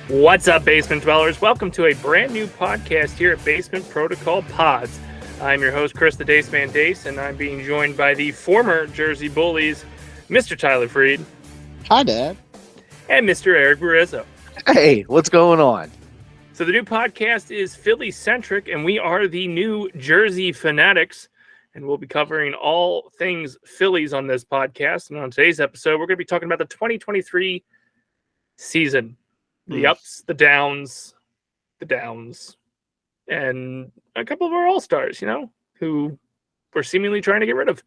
What's up, Basement Dwellers? Welcome to a brand new podcast here at Basement Protocol Pods. I'm your host, Chris the Dace Man Dace, and I'm being joined by the former Jersey Bullies, Mr. Tyler Fried. Hi, Dad. And Mr. Erik Burruezo. Hey, what's going on? So the new podcast is Philly-centric, and we are the new Jersey Phanatics, and we'll be covering all things Phillies on this podcast. And on today's episode, we're going to be talking about the 2023 season. The ups, the downs, and a couple of our all-stars, who we're seemingly trying to get rid of.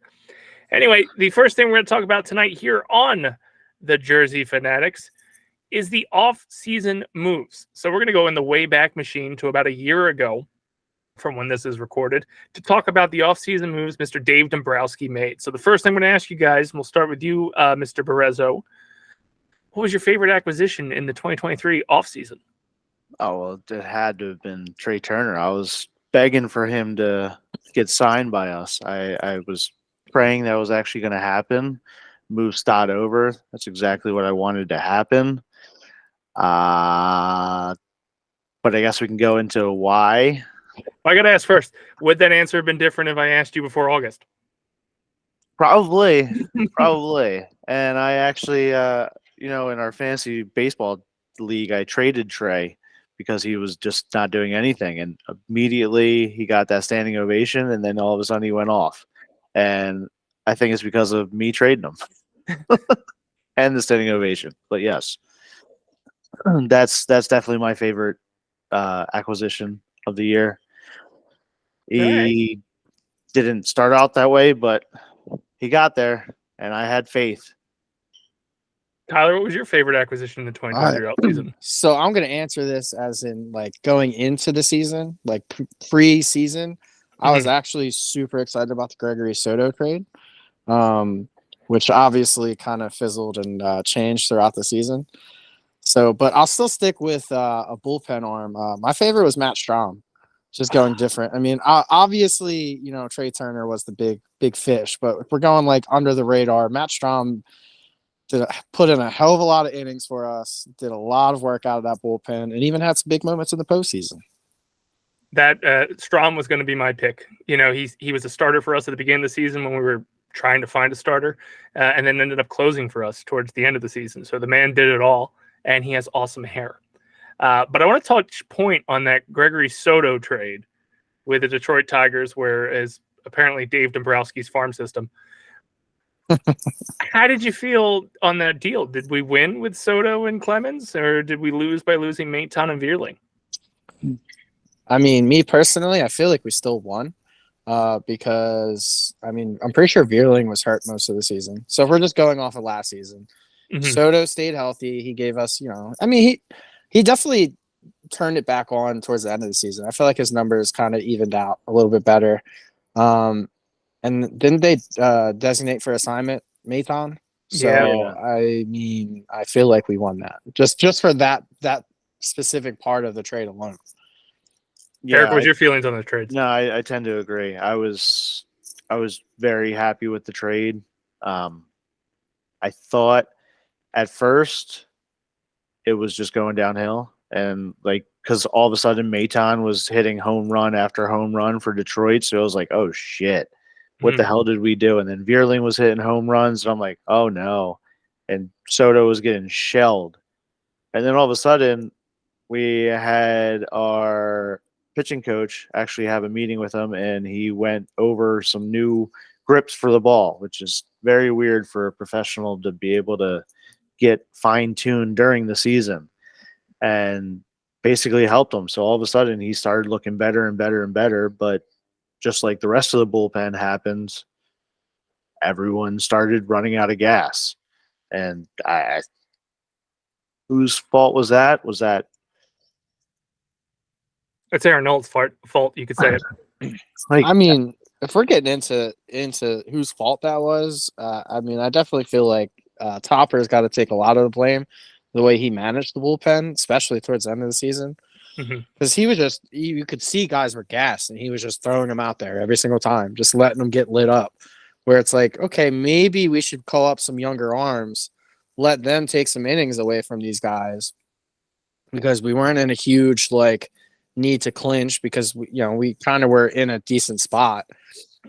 Anyway, the first thing we're going to talk about tonight here on the Jersey Phanatics is the off-season moves. So we're going to go in the Wayback Machine to about a year ago from when this is recorded to talk about the off-season moves Mr. Dave Dombrowski made. So the first thing I'm going to ask you guys, and we'll start with you, Mr. Burruezo. What was your favorite acquisition in the 2023 offseason? Oh, well, it had to have been Trey Turner. I was begging for him to get signed by us. I was praying that was actually going to happen. Move Stott over. That's exactly what I wanted to happen. But I guess we can go into why. I got to ask first, would that answer have been different if I asked you before August? Probably. And I actually, in our fantasy baseball league, I traded Trey because he was just not doing anything. And immediately he got that standing ovation, and then all of a sudden he went off. And I think it's because of me trading him and the standing ovation. But yes, that's definitely my favorite acquisition of the year. He didn't start out that way, but he got there, and I had faith. Tyler, what was your favorite acquisition in the 2023 offseason? So I'm going to answer this as in like going into the season, like pre-season. I was actually super excited about the Gregory Soto trade, which obviously kind of fizzled and changed throughout the season. So, but I'll still stick with a bullpen arm. My favorite was Matt Strahm, just going different. I mean, obviously, Trey Turner was the big fish, but if we're going like under the radar, Matt Strahm put in a hell of a lot of innings for us, did a lot of work out of that bullpen, and even had some big moments in the postseason. That Strahm was going to be my pick. He was a starter for us at the beginning of the season when we were trying to find a starter, and then ended up closing for us towards the end of the season. So the man did it all, and he has awesome hair. But I want to touch point on that Gregory Soto trade with the Detroit Tigers, whereas apparently Dave Dombrowski's farm system. How did you feel on that deal? Did we win with Soto and Clemens, or did we lose by losing Maton and Vierling? I mean, me personally, I feel like we still won because, I'm pretty sure Vierling was hurt most of the season. So if we're just going off of last season, Soto stayed healthy. He gave us, he definitely turned it back on towards the end of the season. I feel like his numbers kind of evened out a little bit better. And didn't they designate for assignment Maton? So yeah. I feel like we won that just for that specific part of the trade alone. Yeah, Erik, what's your feelings on the trades? No, I tend to agree. I was very happy with the trade. I thought at first it was just going downhill, and because all of a sudden Maton was hitting home run after home run for Detroit, so I was like, oh shit. What the hell did we do? And then Vierling was hitting home runs, and I'm like, oh no. And Soto was getting shelled. And then all of a sudden, we had our pitching coach actually have a meeting with him, and he went over some new grips for the ball, which is very weird for a professional to be able to get fine-tuned during the season, and basically helped him. So all of a sudden, he started looking better and better and better, but just like the rest of the bullpen happens, everyone started running out of gas. And whose fault was that? It's Aaron Nolt's fault, you could say it. If we're getting into whose fault that was, I definitely feel like Topper's got to take a lot of the blame, the way he managed the bullpen, especially towards the end of the season. Because he was just, you could see guys were gassed, and he was just throwing them out there every single time, just letting them get lit up. Where it's like, okay, maybe we should call up some younger arms, let them take some innings away from these guys, because we weren't in a huge like need to clinch because we kind of were in a decent spot.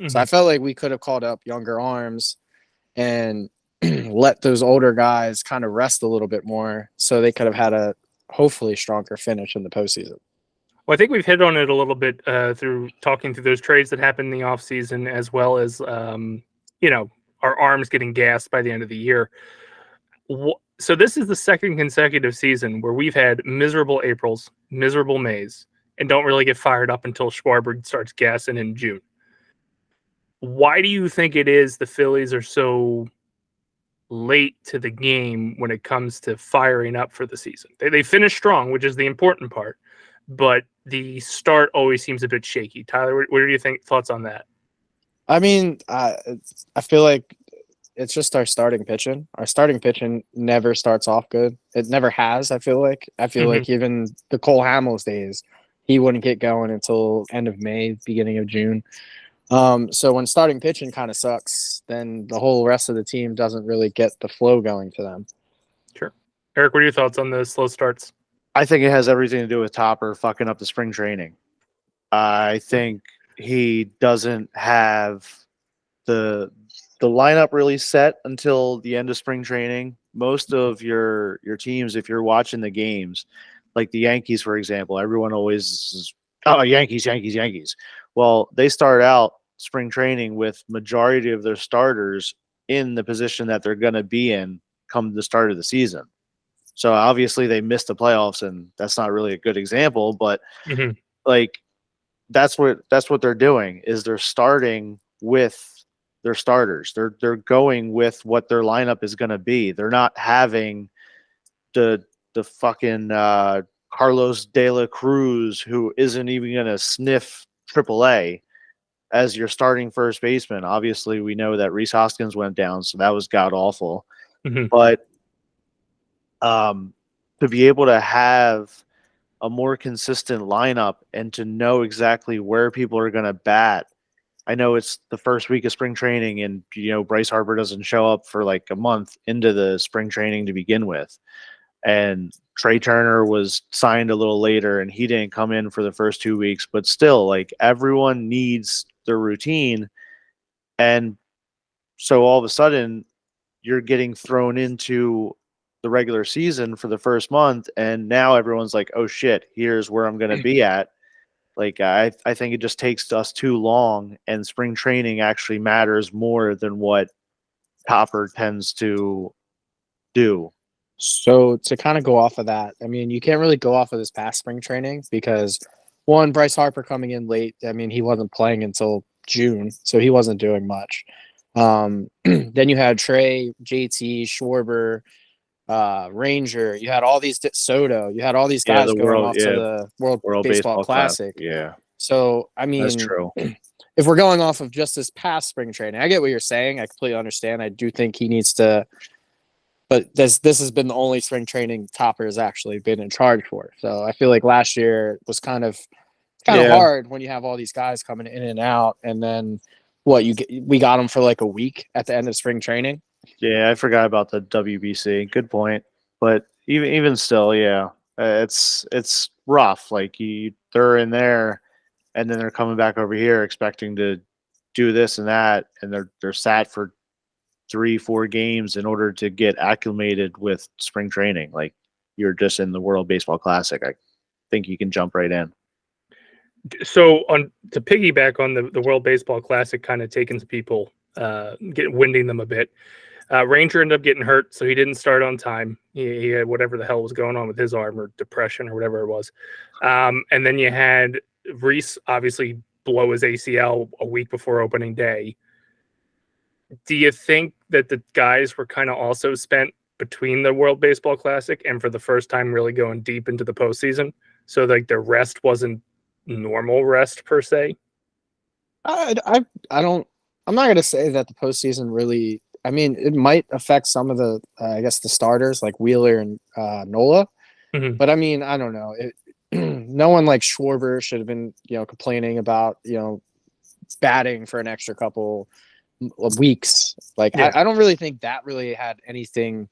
So I felt like we could have called up younger arms and let those older guys kind of rest a little bit more, so they could have had a hopefully stronger finish in the postseason. Well, I think we've hit on it a little bit through talking through those trades that happened in the offseason, as well as, our arms getting gassed by the end of the year. So this is the second consecutive season where we've had miserable Aprils, miserable Mays, and don't really get fired up until Schwarber starts gassing in June. Why do you think it is the Phillies are so late to the game when it comes to firing up for the season? They finish strong, which is the important part, but the start always seems a bit shaky. Tyler, what do you think? Thoughts on that? I mean, I feel like it's just our starting pitching. Our starting pitching never starts off good. It never has. I feel like even the Cole Hamels days, he wouldn't get going until end of May, beginning of June. So when starting pitching kind of sucks, then the whole rest of the team doesn't really get the flow going to them. Sure. Eric, what are your thoughts on the slow starts? I think it has everything to do with Topper fucking up the spring training. I think he doesn't have the lineup really set until the end of spring training. Most of your teams, if you're watching the games, like the Yankees, for example, everyone always is, oh, Yankees, Yankees, Yankees. Well, they start out spring training with majority of their starters in the position that they're going to be in come the start of the season. So obviously they missed the playoffs, and that's not really a good example, but like that's what they're doing is they're starting with their starters. They're going with what their lineup is going to be. They're not having the fucking Carlos De La Cruz, who isn't even going to sniff AAA, as your starting first baseman. Obviously, we know that Rhys Hoskins went down, so that was god awful. But to be able to have a more consistent lineup and to know exactly where people are going to bat. I know it's the first week of spring training, and Bryce Harper doesn't show up for like a month into the spring training to begin with. And Trey Turner was signed a little later, and he didn't come in for the first 2 weeks. But still, like, everyone needs their routine. And so all of a sudden, you're getting thrown into the regular season for the first month, and now everyone's like, oh shit, here's where I'm going to be at. Like, I think it just takes us too long, and spring training actually matters more than what Topper tends to do. So to kind of go off of that, I mean, you can't really go off of this past spring training because one, Bryce Harper coming in late. I mean, he wasn't playing until June, so he wasn't doing much. Then you had Trey, JT, Schwarber, Ranger. You had all these Soto. You had all these guys going off to the World Baseball Classic. Yeah. So I mean, that's true. If we're going off of just this past spring training, I get what you're saying. I completely understand. I do think he needs to. But this has been the only spring training Topper has actually been in charge for. So I feel like last year was kind of hard when you have all these guys coming in and out, and then we got them for like a week at the end of spring training. Yeah, I forgot about the WBC. Good point. But even still, yeah, it's rough. Like they're in there, and then they're coming back over here expecting to do this and that, and they're sat for 3-4 games in order to get acclimated with spring training. Like, you're just in the World Baseball Classic. I think you can jump right in. So to piggyback on the World Baseball Classic, kind of taking some people, winding them a bit. Ranger ended up getting hurt, so he didn't start on time. He had whatever the hell was going on with his arm, or depression, or whatever it was. And then you had Rhys obviously blow his ACL a week before opening day. Do you think that the guys were kind of also spent between the World Baseball Classic and for the first time really going deep into the postseason? So like their rest wasn't normal rest per se? I'm not going to say that the postseason really. I mean, it might affect some of the, I guess, the starters like Wheeler and Nola. But I mean, I don't know. No one like Schwarber should have been, complaining about, batting for an extra couple of weeks. Like, I don't really think that really had anything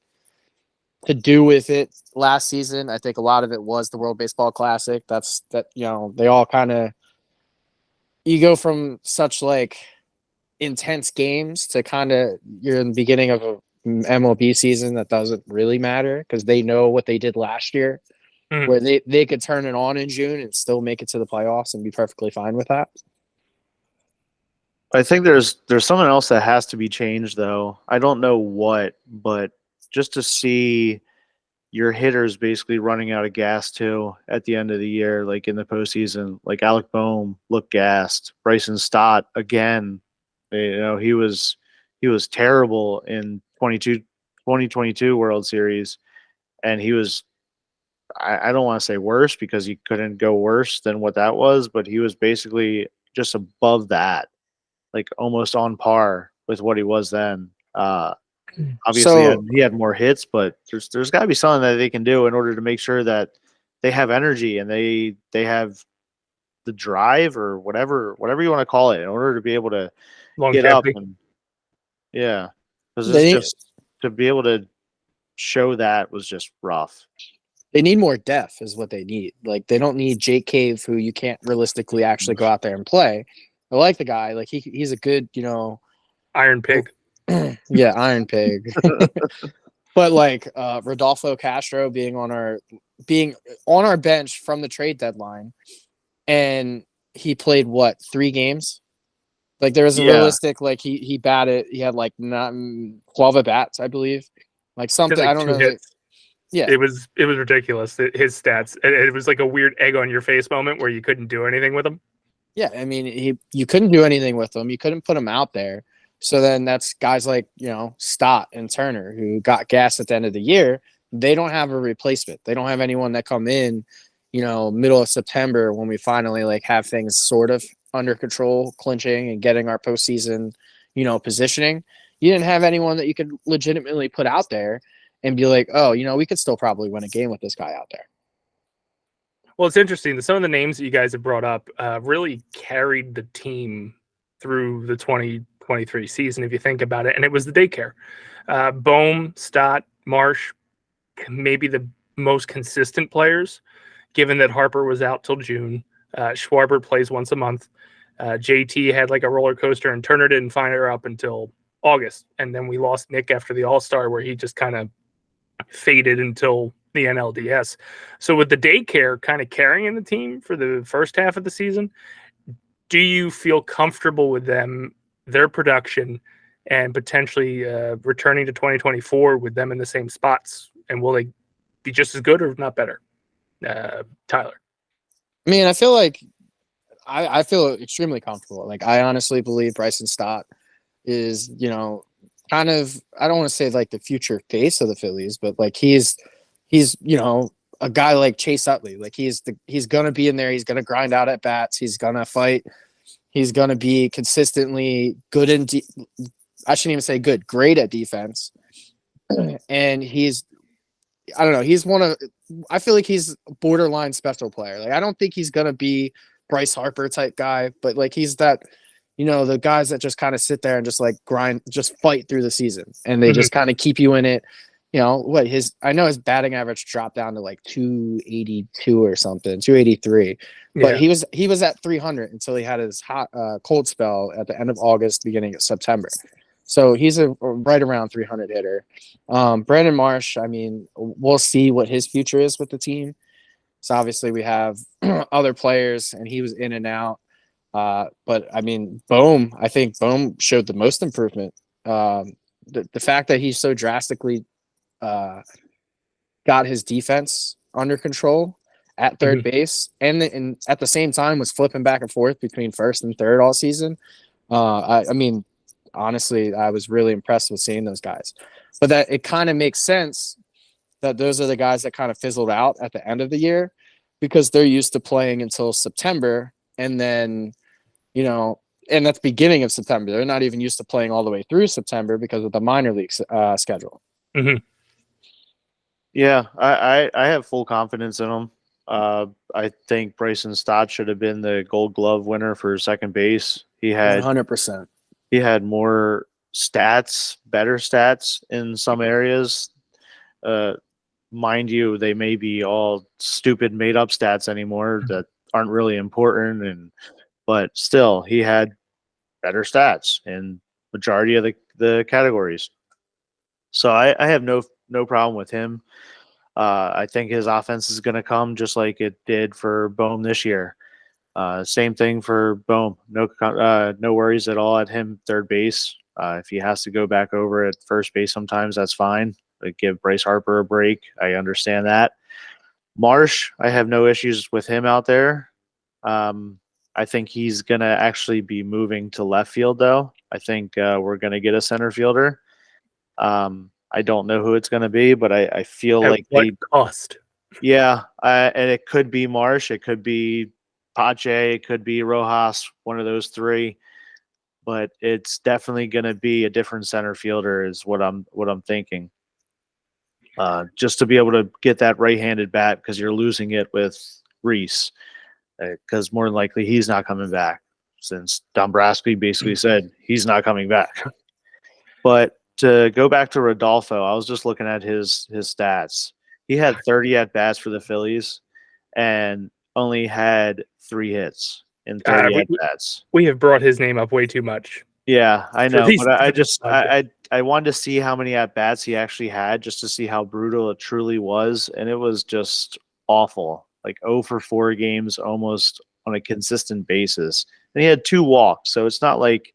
to do with it last season. I think a lot of it was the World Baseball Classic. They all kind of, you go from such like intense games to kind of, you're in the beginning of a MLB season that doesn't really matter because they know what they did last year, Mhm. where they could turn it on in June and still make it to the playoffs and be perfectly fine with that. I think there's something else that has to be changed though. I don't know what, but just to see your hitters basically running out of gas too at the end of the year, like in the postseason. Like Alec Boehm looked gassed. Bryson Stott again. He was terrible in 2022 World Series, and he was. I don't want to say worse because he couldn't go worse than what that was, but he was basically just above that, like almost on par with what he was then. Obviously So he had more hits, but there's got to be something that they can do in order to make sure that they have energy and they have the drive or whatever you want to call it in order to be able to get up Longevity. and yeah, because it's they just to be able to show that was just rough. they need more depth is what they need. Like they don't need Jake Cave, who you can't realistically actually go out there and play. I like the guy. Like he's a good, Iron Pig. yeah, Iron Pig. But like Rodolfo Castro being on our bench from the trade deadline, and he played what 3 games? Like there was a Yeah, realistic, like he batted, he had like not 12 at bats, I believe, like Did something. I like don't two know. Like, hits. yeah, It was ridiculous. His stats. It was like a weird egg on your face moment where you couldn't do anything with him. yeah. I mean, you couldn't do anything with him. You couldn't put him out there. So then that's guys like Stott and Turner who got gas at the end of the year. They don't have a replacement. They don't have anyone that come in, middle of September when we finally like have things sort of under control, clinching and getting our postseason, positioning. You didn't have anyone that you could legitimately put out there and be like, oh, we could still probably win a game with this guy out there. Well, it's interesting that some of the names that you guys have brought up really carried the team through the 2023 season, if you think about it. And it was the daycare. Boehm, Stott, Marsh, maybe the most consistent players, given that Harper was out till June. Schwarber plays once a month. JT had like a roller coaster, and Turner didn't find her up until August. And then we lost Nick after the All-Star, where he just kind of faded until the NLDS. So with the daycare kind of carrying the team for the first half of the season, do you feel comfortable with them, their production, and potentially returning to 2024 with them in the same spots? And will they be just as good or not better? Tyler. I mean, I feel like I feel extremely comfortable. Like I honestly believe Bryson Stott is, kind of, I don't want to say like the future face of the Phillies, but like he's a guy like Chase Utley. Like he's gonna be in there. He's gonna grind out at bats. He's gonna fight. He's gonna be consistently good I shouldn't even say good, great at defense. And I don't know. I feel like he's a borderline special player. Like I don't think he's gonna be Bryce Harper type guy, but like he's that, the guys that just kind of sit there and just like grind, just fight through the season, and they just kind of keep you in it. I know his batting average dropped down to like 282 or something, 283, but Yeah. he was at 300 until he had his hot cold spell at the end of August, beginning of September. So he's a right around 300 hitter. Brandon Marsh, I mean, we'll see what his future is with the team. So obviously we have other players, and he was in and out. But I mean, I think Boehm showed the most improvement. The fact that he so drastically got his defense under control at third base, and at the same time was flipping back and forth between first and third all season. I mean, honestly, I was really impressed with seeing those guys. But that it kind of makes sense that those are the guys that kind of fizzled out at the end of the year because they're used to playing until September, and then and that's beginning of September. They're not even used to playing all the way through September because of the minor league schedule. Mm-hmm. Yeah, I have full confidence in him. I think Bryson Stott should have been the Gold Glove winner for second base. He had 100%. he had more stats, better stats in some areas. mind you, they may be all stupid made up stats anymore that aren't really important, but still he had better stats in majority of the categories. So I have no problem with him. I think his offense is going to come just like it did for Bohm this year. Same thing for Bohm. No worries at all at him third base. If he has to go back over at first base sometimes, that's fine. Like, give Bryce Harper a break. I understand that. Marsh, I have no issues with him out there. I think he's going to actually be moving to left field, though. I think we're going to get a center fielder. I don't know who it's going to be, but I feel At like what cost? yeah, and it could be Marsh, it could be Pache, it could be Rojas, one of those three. But it's definitely going to be a different center fielder, is what I'm thinking. Just to be able to get that right-handed bat, because you're losing it with Reese, because more than likely he's not coming back, since Dombrowski basically said he's not coming back. But to go back to Rodolfo, I was just looking at his stats. He had 30 at bats for the Phillies and only had 3 hits in 30 at bats. We have brought his name up way too much. Yeah, I For know, these- but for this podcast. I wanted to see how many at bats he actually had, just to see how brutal it truly was, and it was just awful. Like 0 for 4 games almost on a consistent basis. And he had 2 walks, so it's not like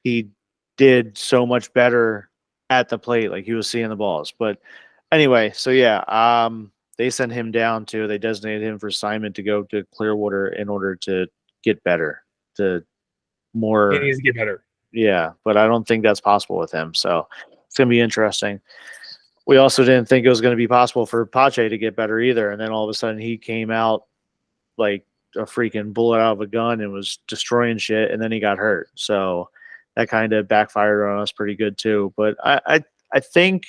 he did so much better at the plate, like he was seeing the balls. But anyway, so yeah, they sent him down to, they designated him for assignment to go to Clearwater in order to get better, to more. He needs to get better. Yeah, but I don't think that's possible with him. So it's going to be interesting. We also didn't think it was going to be possible for Pache to get better either. And then all of a sudden he came out like a freaking bullet out of a gun and was destroying shit. And then he got hurt. So that kind of backfired on us pretty good too. But I think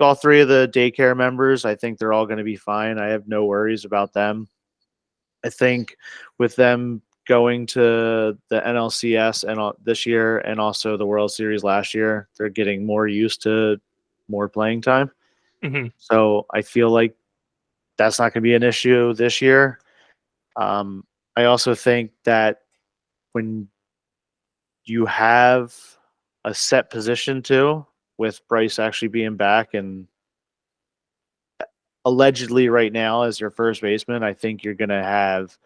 all 3 of the daycare members, I think they're all going to be fine. I have no worries about them. I think with them going to the NLCS and this year, and also the World Series last year, they're getting more used to more playing time. Mm-hmm. So I feel like that's not going to be an issue this year. I also think that when you have a set position too, with Bryce actually being back and allegedly right now as your first baseman, I think you're going to have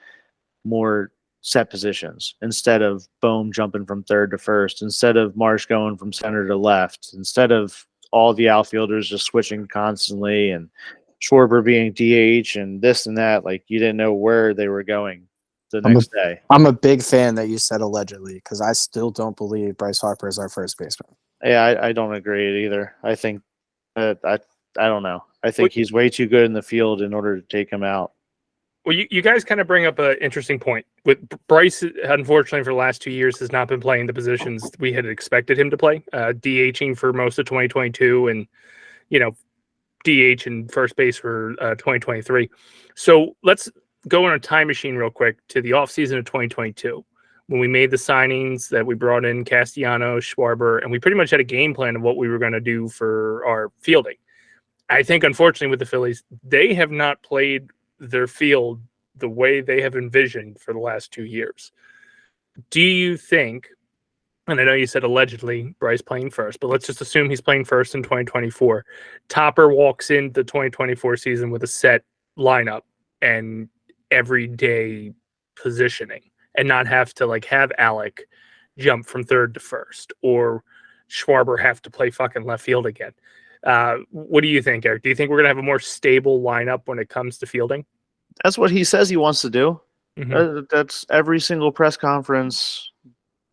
more set positions instead of Bohm jumping from third to first, instead of Marsh going from center to left, instead of all the outfielders just switching constantly and Schwarber being DH and this and that. Like, you didn't know where they were going the next day. I'm a big fan that you said allegedly, because I still don't believe Bryce Harper is our first baseman. Yeah, I don't agree either. I think that I don't know. I think he's way too good in the field in order to take him out. Well, you guys kind of bring up an interesting point. With Bryce, unfortunately, for the last 2 years, has not been playing the positions we had expected him to play. DHing for most of 2022, and DH and first base for 2023. So let's go on a time machine real quick to the offseason of 2022, when we made the signings that we brought in Castellanos, Schwarber, and we pretty much had a game plan of what we were going to do for our fielding. I think, unfortunately, with the Phillies, they have not played their field the way they have envisioned for the last 2 years. Do you think, and I know you said allegedly Bryce playing first, but let's just assume he's playing first in 2024. Topper walks into the 2024 season with a set lineup and everyday positioning, and not have to have Alec jump from third to first, or Schwarber have to play fucking left field again. What do you think, Eric? Do you think we're going to have a more stable lineup when it comes to fielding? That's what he says he wants to do. Mm-hmm. That's every single press conference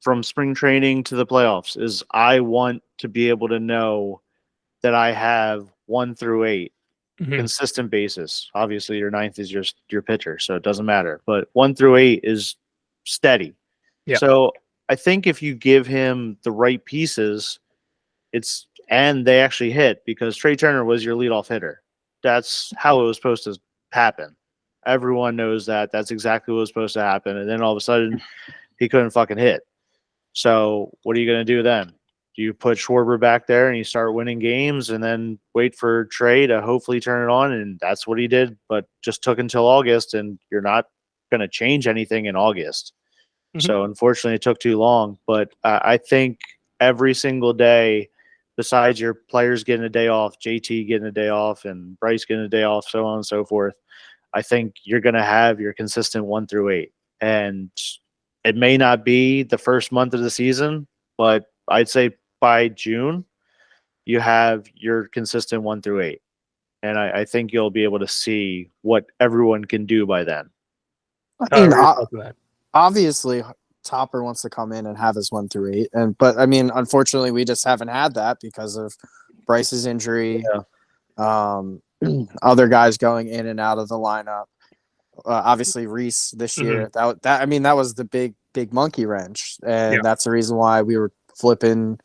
from spring training to the playoffs is, I want to be able to know that I have 1 through 8 consistent basis. Obviously, your 9th is your pitcher, so it doesn't matter. But 1 through 8 is steady. Yeah. So I think if you give him the right pieces, and they actually hit, because Trey Turner was your leadoff hitter. That's how it was supposed to happen. Everyone knows that. That's exactly what was supposed to happen. And then all of a sudden, he couldn't fucking hit. So what are you going to do then? Do you put Schwarber back there and you start winning games and then wait for Trey to hopefully turn it on? And that's what he did, but just took until August, and you're not going to change anything in August. So unfortunately, it took too long. But I think every single day, besides your players getting a day off, JT getting a day off, and Bryce getting a day off, so on and so forth, I think you're going to have your consistent 1 through 8. And it may not be the first month of the season, but I'd say by June, you have your consistent 1 through 8. And I think you'll be able to see what everyone can do by then. I mean, that. obviously Topper wants to come in and have his 1 through 8, but I mean, unfortunately, we just haven't had that because of Bryce's injury. Other guys going in and out of the lineup. Obviously, Reese this year. That was the big monkey wrench, and that's the reason why we were flipping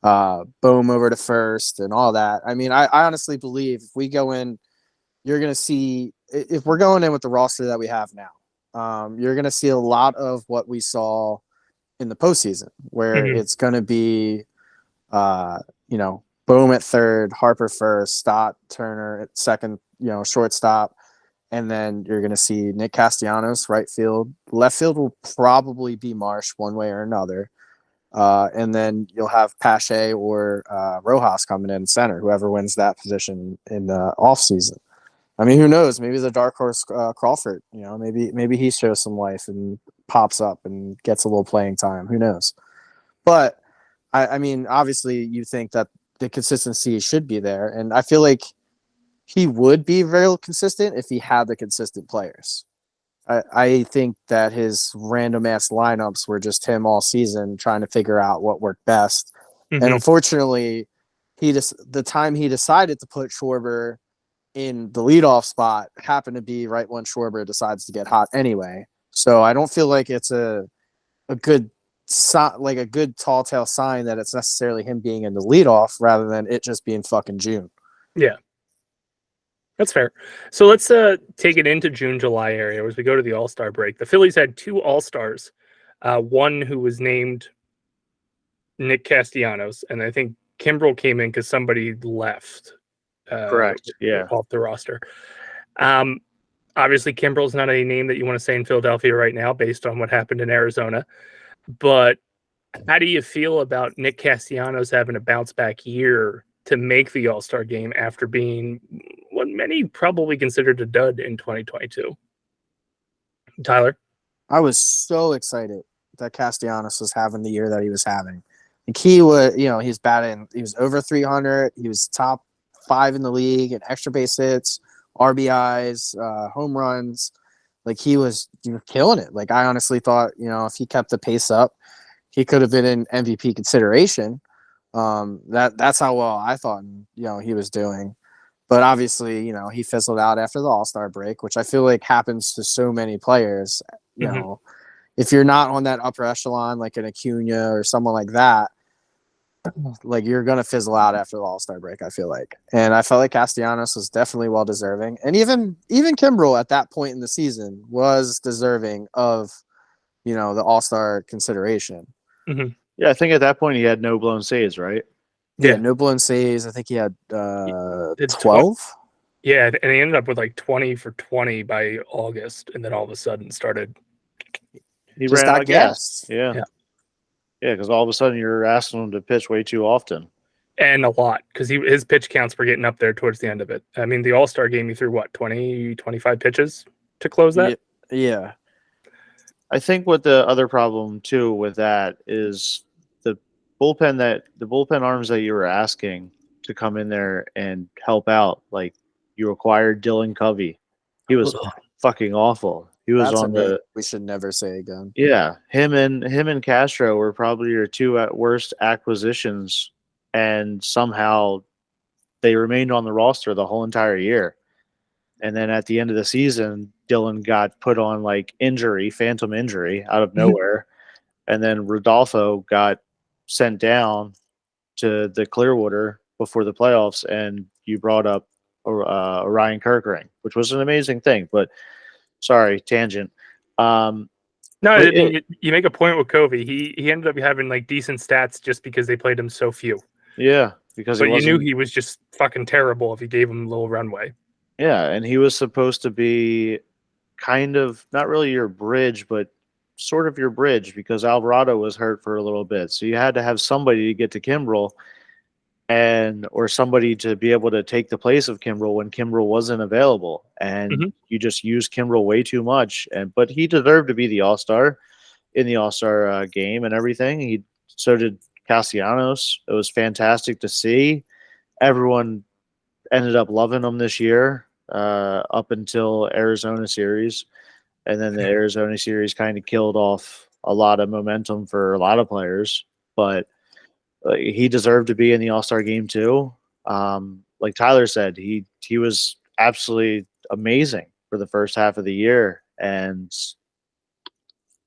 Boom over to first and all that. I mean, I honestly believe if we go in, you're going to see, if we're going in with the roster that we have now, you're going to see a lot of what we saw in the postseason, where it's going to be, Boom at third, Harper first, Stott, Turner at second, shortstop. And then you're going to see Nick Castellanos, right field. Left field will probably be Marsh one way or another. And then you'll have Pache or Rojas coming in center, whoever wins that position in the offseason. I mean, who knows? Maybe the dark horse Crawford, maybe he shows some life and pops up and gets a little playing time. Who knows? But, I mean, obviously you think that the consistency should be there. And I feel like he would be very consistent if he had the consistent players. I think that his random ass lineups were just him all season trying to figure out what worked best. And unfortunately, the time he decided to put Schwarber in the leadoff spot happened to be right when Schwarber decides to get hot anyway. So I don't feel like it's a good tall tale sign that it's necessarily him being in the leadoff rather than it just being fucking June. Yeah. That's fair. So let's take it into June, July area as we go to the All-Star break. The Phillies had 2 All-Stars, one who was named Nick Castellanos, and I think Kimbrel came in because somebody left. Correct. Yeah. Off the roster. Obviously, Kimbrel's not a name that you want to say in Philadelphia right now based on what happened in Arizona. But how do you feel about Nick Castellanos having a bounce-back year to make the All-Star game after being what many probably considered a dud in 2022? Tyler? I was so excited that Castellanos was having the year that he was having. Like he was, he's batting, he was over 300. He was top 5 in the league in extra base hits, RBIs, home runs. Like he was killing it. Like I honestly thought, if he kept the pace up, he could have been in MVP consideration. That's how well I thought, he was doing. But obviously, he fizzled out after the All-Star break, which I feel like happens to so many players. If you're not on that upper echelon, like an Acuna or someone like that, like you're going to fizzle out after the All-Star break, I feel like. And I felt like Castellanos was definitely well deserving. And even Kimbrel at that point in the season was deserving of, the All-Star consideration. Yeah, I think at that point he had no blown saves, right? Yeah, no blown saves. I think he had 12. Yeah, and he ended up with like 20 for 20 by August, and then all of a sudden started. He ran out of gas. Yeah, because all of a sudden you're asking him to pitch way too often. And a lot, because his pitch counts were getting up there towards the end of it. I mean, the All-Star game, he threw, 25 pitches to close that? Yeah. I think what the other problem, too, with that is the bullpen arms that you were asking to come in there and help out. Like, you acquired Dylan Covey. He was fucking awful. He was we should never say again. Yeah, him and Castro were probably your 2 at worst acquisitions, and somehow they remained on the roster the whole entire year. And then at the end of the season, Dylan got put on like phantom injury out of nowhere. And then Rodolfo got sent down to the Clearwater before the playoffs, and you brought up Ryan Kirkering, which was an amazing thing. But sorry, tangent. No, But I mean you make a point with Covey. He ended up having like decent stats just because they played him so few. yeah, because he But you knew wasn't. he was just fucking terrible if you gave him a little runway. Yeah, and he was supposed to be kind of not really your bridge, but sort of your bridge because Alvarado was hurt for a little bit. So you had to have somebody to get to Kimbrel and or somebody to be able to take the place of Kimbrel when Kimbrel wasn't available. And Mhm. you just used Kimbrel way too much. And but he deserved to be the All-Star in the All-Star game and everything. He so did Castellanos. It was fantastic to see. Everyone ended up loving him this year up until Arizona series, and then the Arizona series kind of killed off a lot of momentum for a lot of players. But he deserved to be in the All Star game too. Like Tyler said, he was absolutely amazing for the first half of the year, and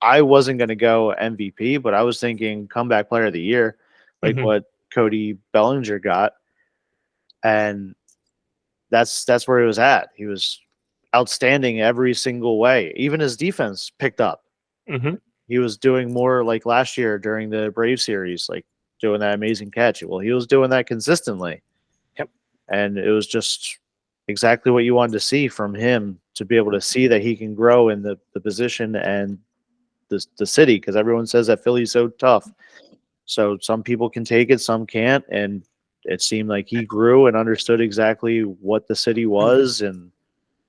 I wasn't going to go MVP, but I was thinking comeback player of the year, like Mhm. what Cody Bellinger got, and that's where he was at. He was outstanding every single way. Even his defense picked up. Mhm. He was doing more like last year during the Brave series, like doing that amazing catch. Well, he was doing that consistently. Yep. And it was just exactly what you wanted to see from him to be able to see that he can grow in the position and the city because everyone says that Philly's so tough. So some people can take it, some can't. And it seemed like he grew and understood exactly what the city was. And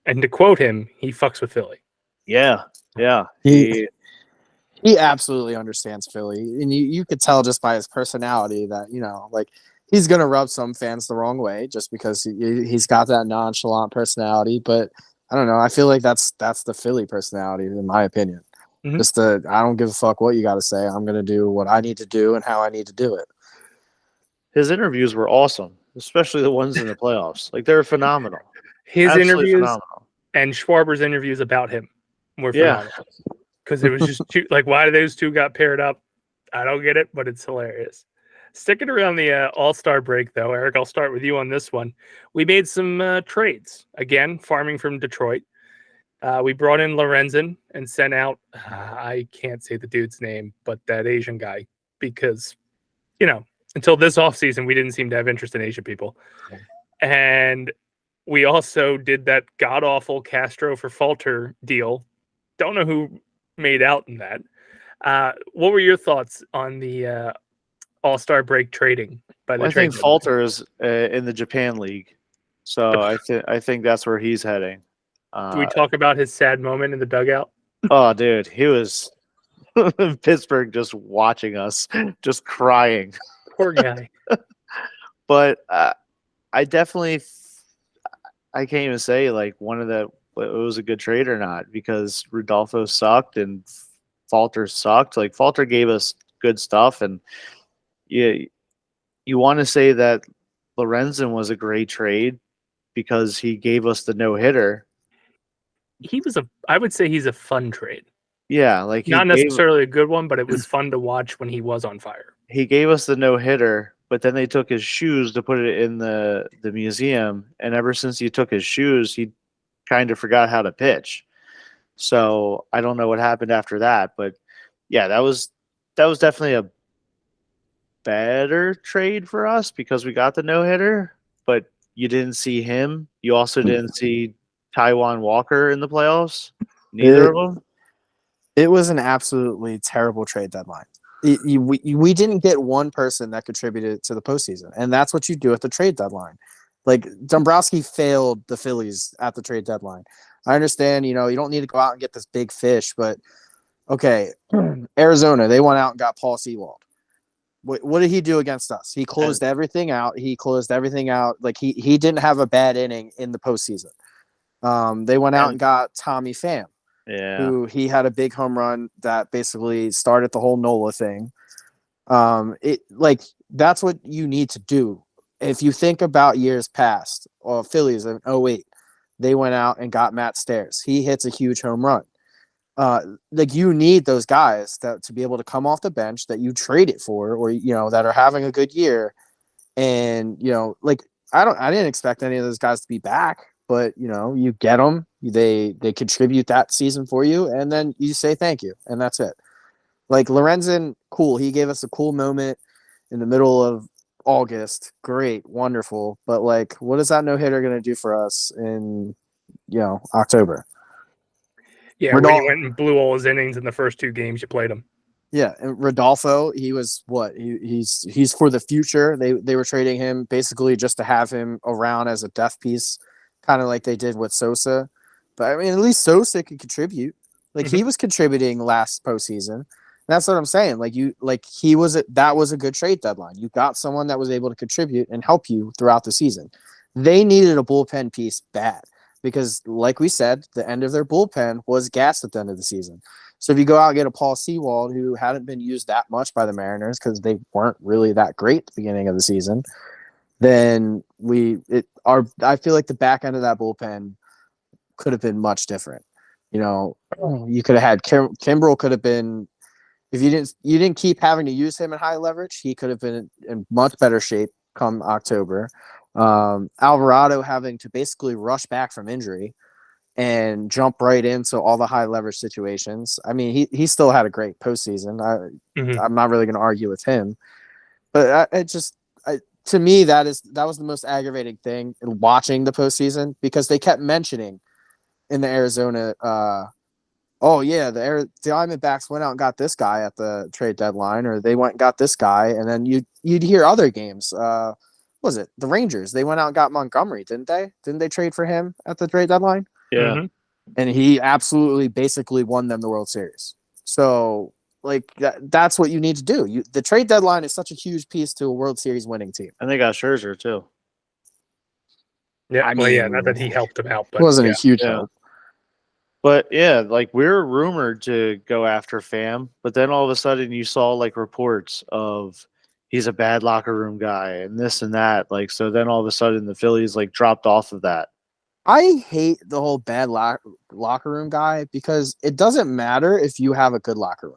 And to quote him, he fucks with Philly. yeah, yeah. He absolutely understands Philly, and you could tell just by his personality that like he's gonna rub some fans the wrong way just because he's got that nonchalant personality. But I don't know. I feel like that's the Philly personality, in my opinion. Mhm. Just I don't give a fuck what you got to say. I'm gonna do what I need to do and how I need to do it. His interviews were awesome, especially the ones in the playoffs. Like they're phenomenal. His Absolutely interviews phenomenal. and Schwarber's interviews about him were Yeah. phenomenal because it was just too, like why those two got paired up. I don't get it, but it's hilarious. Sticking around the All-Star break, though, Eric, I'll start with you on this one. We made some trades. Again, farming from Detroit. We brought in Lorenzen and sent out, I can't say the dude's name, but that Asian guy, because, until this offseason, we didn't seem to have interest in Asian people. And we also did that god-awful Castro for Falter deal. Don't know who made out in that. What were your thoughts on the All-Star break trading by the Well, I trade think deadline? Falter is in the Japan League, so I think that's where he's heading. Do we talk about his sad moment in the dugout? Oh, dude, he was in Pittsburgh just watching us, just crying. Poor guy. But I definitely, I can't even say like one of the it was a good trade or not because Rudolfo sucked and Falter sucked. Like Falter gave us good stuff, and you want to say that Lorenzen was a great trade because he gave us the no hitter. I would say he's a fun trade. Yeah, like Not necessarily a good one, but it was fun to watch when he was on fire. he gave us the no hitter, but then they took his shoes to put it in the museum, and ever since he took his shoes, he kind of forgot how to pitch. So I don't know what happened after that, but yeah, that was definitely a better trade for us because we got the no hitter, but you didn't see him. You also didn't see Taiwan Walker in the playoffs. Neither It, of them. it was an absolutely terrible trade deadline. We didn't get one person that contributed to the postseason, and that's what you do at the trade deadline. Like Dombrowski failed the Phillies at the trade deadline. I understand, you don't need to go out and get this big fish, but okay, Arizona, they went out and got Paul Sewald. What did he do against us? He closed everything out. Like he didn't have a bad inning in the postseason. They went out and got Tommy Pham, Yeah. who he had a big home run that basically started the whole NOLA thing. That's what you need to do. If you think about years past, or Phillies in 08, they went out and got Matt Stairs. He hits a huge home run. You need those guys to be able to come off the bench that you trade it for, or that are having a good year. And I didn't expect any of those guys to be back, but you get them. They contribute that season for you, and then you say thank you, and that's it. Like Lorenzen, cool. He gave us a cool moment in the middle of August. Great, wonderful. But like, what is that no hitter going to do for us in October? Yeah, when he went and blew all his innings in the first 2 games you played him. Yeah, and Rodolfo, he was what? He's for the future. They were trading him basically just to have him around as a depth piece, kind of like they did with Sosa. But I mean, at least Sosa could contribute. Like he was contributing last postseason. That's what I'm saying. That was a good trade deadline. You got someone that was able to contribute and help you throughout the season. They needed a bullpen piece bad because, like we said, the end of their bullpen was gassed at the end of the season. So if you go out and get a Paul Sewald, who hadn't been used that much by the Mariners because they weren't really that great at the beginning of the season, then I feel like the back end of that bullpen could have been much different. You could have had Kimbrel could have been, if you didn't keep having to use him in high leverage, he could have been in much better shape come October. Alvarado having to basically rush back from injury and jump right into all the high leverage situations. I mean, he still had a great postseason. I'm not really going to argue with him, but to me that was the most aggravating thing in watching the postseason because they kept mentioning in the Arizona, oh yeah, the Diamondbacks went out and got this guy at the trade deadline, or they went and got this guy, and then you'd hear other games. Was it the Rangers? They went out and got Montgomery, didn't they? Didn't they trade for him at the trade deadline? Yeah. And he absolutely basically won them the World Series. So like that's what you need to do. The trade deadline is such a huge piece to a World Series winning team. And they got Scherzer too. Yeah, not that he helped him out, but it wasn't a huge help. But yeah, like we were rumored to go after Pham, but then all of a sudden you saw like reports of he's a bad locker room guy and this and that. Like so, then all of a sudden the Phillies like dropped off of that. I hate the whole bad locker room guy because it doesn't matter if you have a good locker room.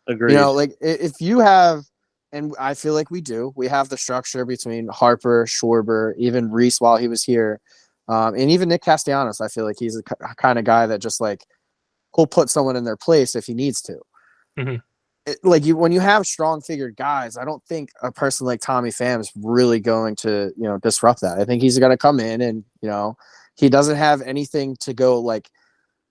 Agreed. Like if you have, and I feel like we do, we have the structure between Harper, Schwarber, even Reese while he was here, and even Nick Castellanos. I feel like he's a kind of guy that just like he'll put someone in their place if he needs to. When you have strong figured guys, I don't think a person like Tommy Pham is really going to disrupt that. I think he's going to come in and he doesn't have anything to go like.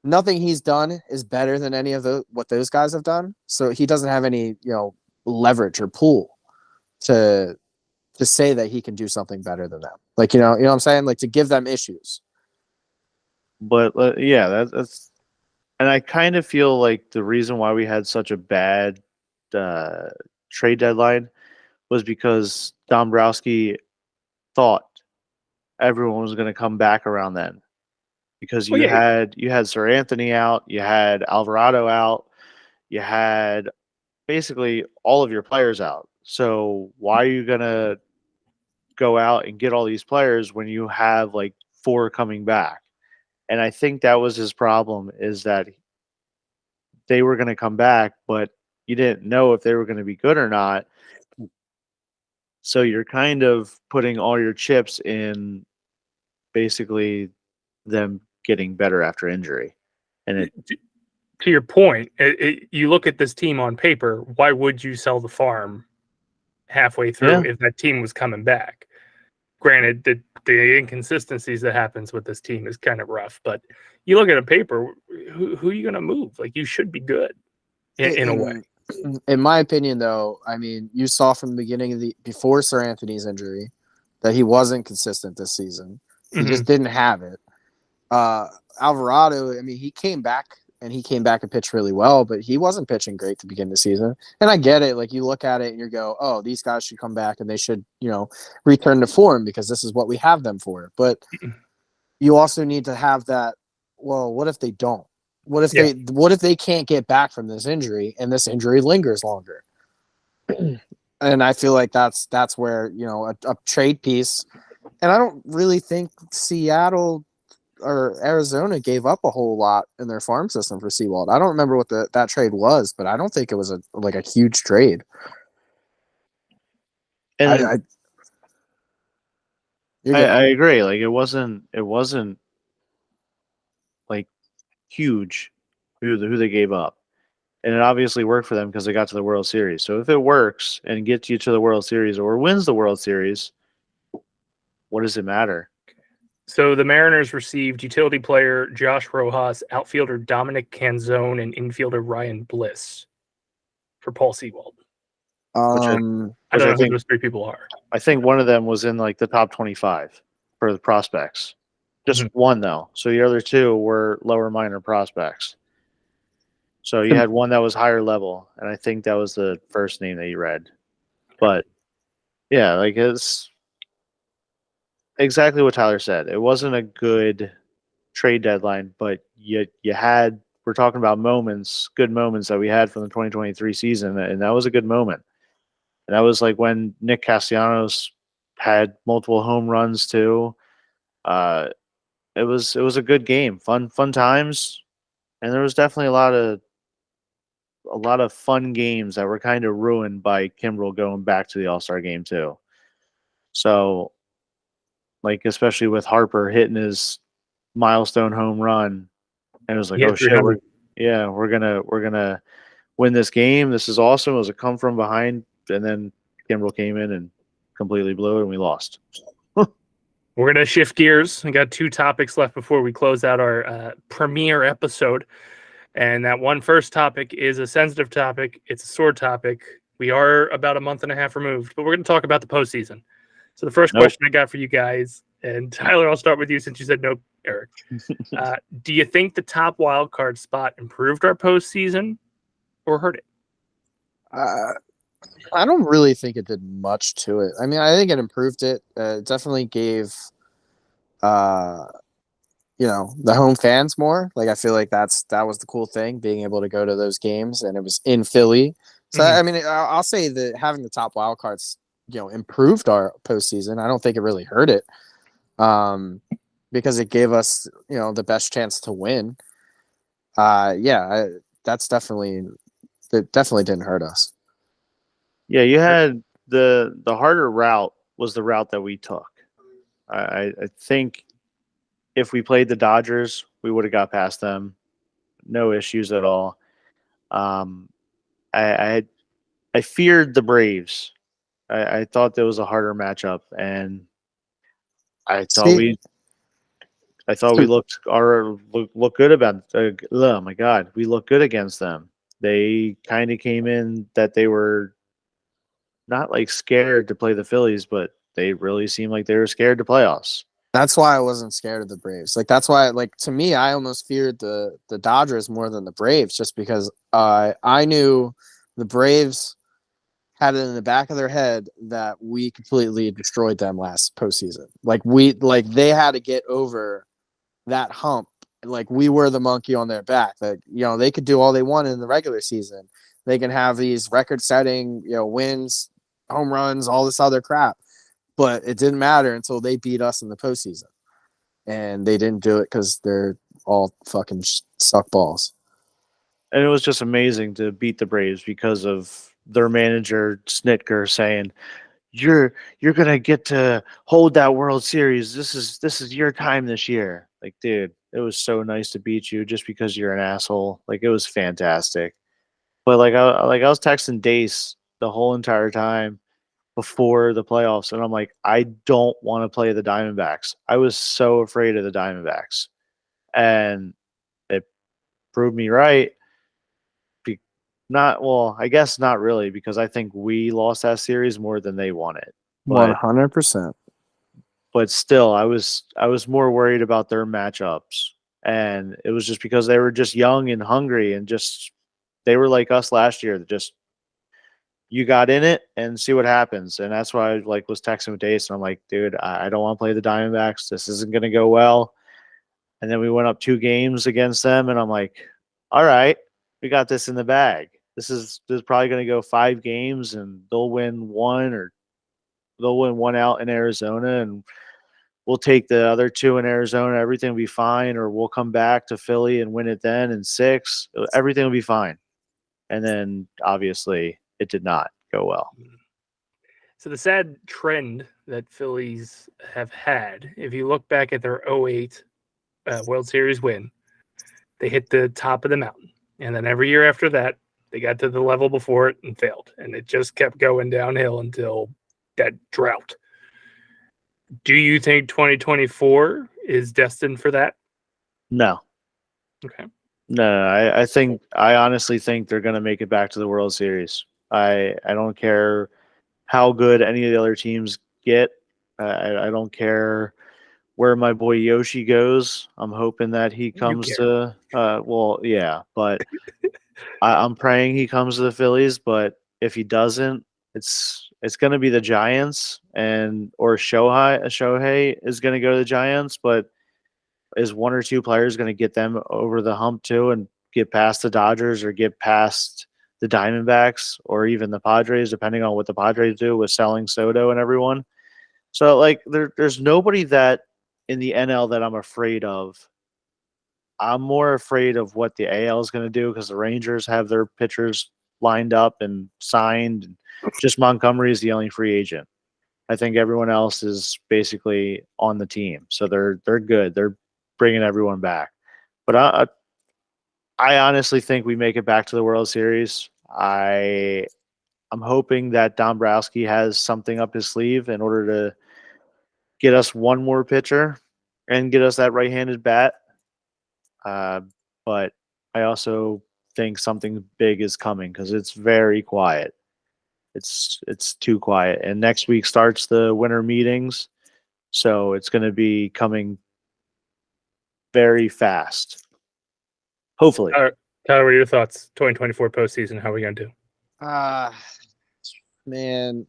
Nothing he's done is better than any of what those guys have done. So he doesn't have any, leverage or pull to say that he can do something better than them. Like, you know what I'm saying? Like to give them issues. But yeah, that's, and I kind of feel like the reason why we had such a bad trade deadline was because Dombrowski thought everyone was going to come back around then. Because you had Sir Anthony out, you had Alvarado out, you had basically all of your players out. So why are you gonna go out and get all these players when you have like 4 coming back? And I think that was his problem, is that they were gonna come back, but you didn't know if they were gonna be good or not. So you're kind of putting all your chips in basically them getting better after injury. And to your point, you look at this team on paper, why would you sell the farm halfway through if that team was coming back? Granted, the inconsistencies that happens with this team is kind of rough, but you look at a paper, who are you going to move? Like, you should be good in a way. In my opinion, though, I mean, you saw from the beginning of before Sir Anthony's injury that he wasn't consistent this season. He just didn't have it. Alvarado, I mean, he came back and pitched really well, but he wasn't pitching great to begin the season. And I get it. Like you look at it and you go, oh, these guys should come back and they should, return to form because this is what we have them for. But you also need to have that. Well, what if they don't? What if they can't get back from this injury and this injury lingers longer? And I feel like that's where, a trade piece. And I don't really think Seattle or Arizona gave up a whole lot in their farm system for Sewald. I don't remember what that trade was, but I don't think it was a huge trade. And I agree. Like it wasn't huge who they gave up. And it obviously worked for them because they got to the World Series. So if it works and gets you to the World Series or wins the World Series, what does it matter? So the Mariners received utility player Josh Rojas, outfielder Dominic Canzone, and infielder Ryan Bliss for Paul Sewald. Which I Um, don't which know I who think those three people are. I think one of them was in like the top 25 for the prospects. Just one though. So the other two were lower minor prospects. So you had one that was higher level, and I think that was the first name that you read. But yeah, like it's exactly what Tyler said. It wasn't a good trade deadline, but you had we're talking about moments, good moments that we had from the 2023 season, and that was a good moment. And that was like when Nick Castellanos had multiple home runs too. Uh, it was a good game, fun times, and there was definitely a lot of fun games that were kind of ruined by Kimbrel going back to the All-Star game too. So, like especially with Harper hitting his milestone home run, and it was like, Yeah, oh shit, 300. we're gonna win this game. This is awesome. It was a come from behind, and then Kimbrel came in and completely blew it, and we lost. We're going to shift gears. We got two topics left before we close out our premiere episode. And that one first topic is a sensitive topic. It's a sore topic. We are about a month and a half removed, but we're going to talk about the postseason. So the first Nope. question I got for you guys, and Tyler, I'll start with you since you said nope, Eric. Do you think the top wild card spot improved our postseason or hurt it? I don't really think it did much to it. I mean, I think it improved it. It definitely gave, uh, the home fans more. Like, I feel like that was the cool thing, being able to go to those games, and it was in Philly. So, I mean, I'll say that having the top wild cards, improved our postseason. I don't think it really hurt it, because it gave us, the best chance to win. That's definitely it. Definitely didn't hurt us. Yeah, you had the harder route was the route that we took. I think if we played the Dodgers, we would have got past them, no issues at all. Um, I feared the Braves. I thought there was a harder matchup, and I thought See, we I thought we looked good about. Oh my God, we looked good against them. They kind of came in that they were not like scared to play the Phillies, but they really seemed like they were scared to play us. that's why I wasn't scared of the Braves. Like, that's why, like, to me, I almost feared the Dodgers more than the Braves, just because I knew the Braves had it in the back of their head that we completely destroyed them last postseason. Like they had to get over that hump. Like, we were the monkey on their back. That, they could do all they wanted in the regular season. They can have these record-setting, wins, home runs, all this other crap, but it didn't matter until they beat us in the postseason, and they didn't do it because they're all fucking suck balls. And it was just amazing to beat the Braves because of their manager Snitker saying, "You're gonna get to hold that World Series. This is your time this year." Like, dude, it was so nice to beat you just because you're an asshole. Like, it was fantastic. But like I was texting Dace the whole entire time before the playoffs, and I'm like, I don't want to play the Diamondbacks. I was so afraid of the Diamondbacks, and it proved me right. Not well, I guess not really, because I think we lost that series more than they won it. But 100%. still, I was more worried about their matchups, and it was just because they were just young and hungry, and just they were like us last year. Just you got in it and see what happens, and that's why I like was texting with Dace, and I'm like, dude, I don't want to play the Diamondbacks. This isn't going to go well. And then we went up 2 games against them, and I'm like, all right, we got this in the bag. This is probably going to go 5 games, and they'll win one, or they'll win one out in Arizona, and we'll take the other 2 in Arizona. Everything will be fine, or we'll come back to Philly and win it then in 6. Everything will be fine. And then obviously it did not go well. So the sad trend that Phillies have had, if you look back at their 08 World Series win, they hit the top of the mountain. And then every year after that, they got to the level before it and failed. And it just kept going downhill until that drought. Do you think 2024 is destined for that? No. Okay. No, I honestly think they're going to make it back to the World Series. I don't care how good any of the other teams get. I don't care where my boy Yoshi goes. I'm hoping that he comes to well, yeah, but I'm praying he comes to the Phillies, but if he doesn't, it's going to be the Giants and or Shohei is going to go to the Giants, but is one or two players going to get them over the hump too and get past the Dodgers or get past the Diamondbacks or even the Padres, depending on what the Padres do with selling Soto and everyone. So like there's nobody that in the NL that I'm afraid of. I'm more afraid of what the AL is going to do because the Rangers have their pitchers lined up and signed. Just Montgomery is the only free agent. I think everyone else is basically on the team, so they're good. They're bringing everyone back. But I honestly think we make it back to the World Series. I'm hoping that Dombrowski has something up his sleeve in order to get us one more pitcher and get us that right-handed bat. But I also think something big is coming because it's very quiet. It's too quiet. And next week starts the winter meetings, so it's going to be coming very fast. Hopefully. Tyler, what are your thoughts? 2024 postseason, how are we going to do? Man,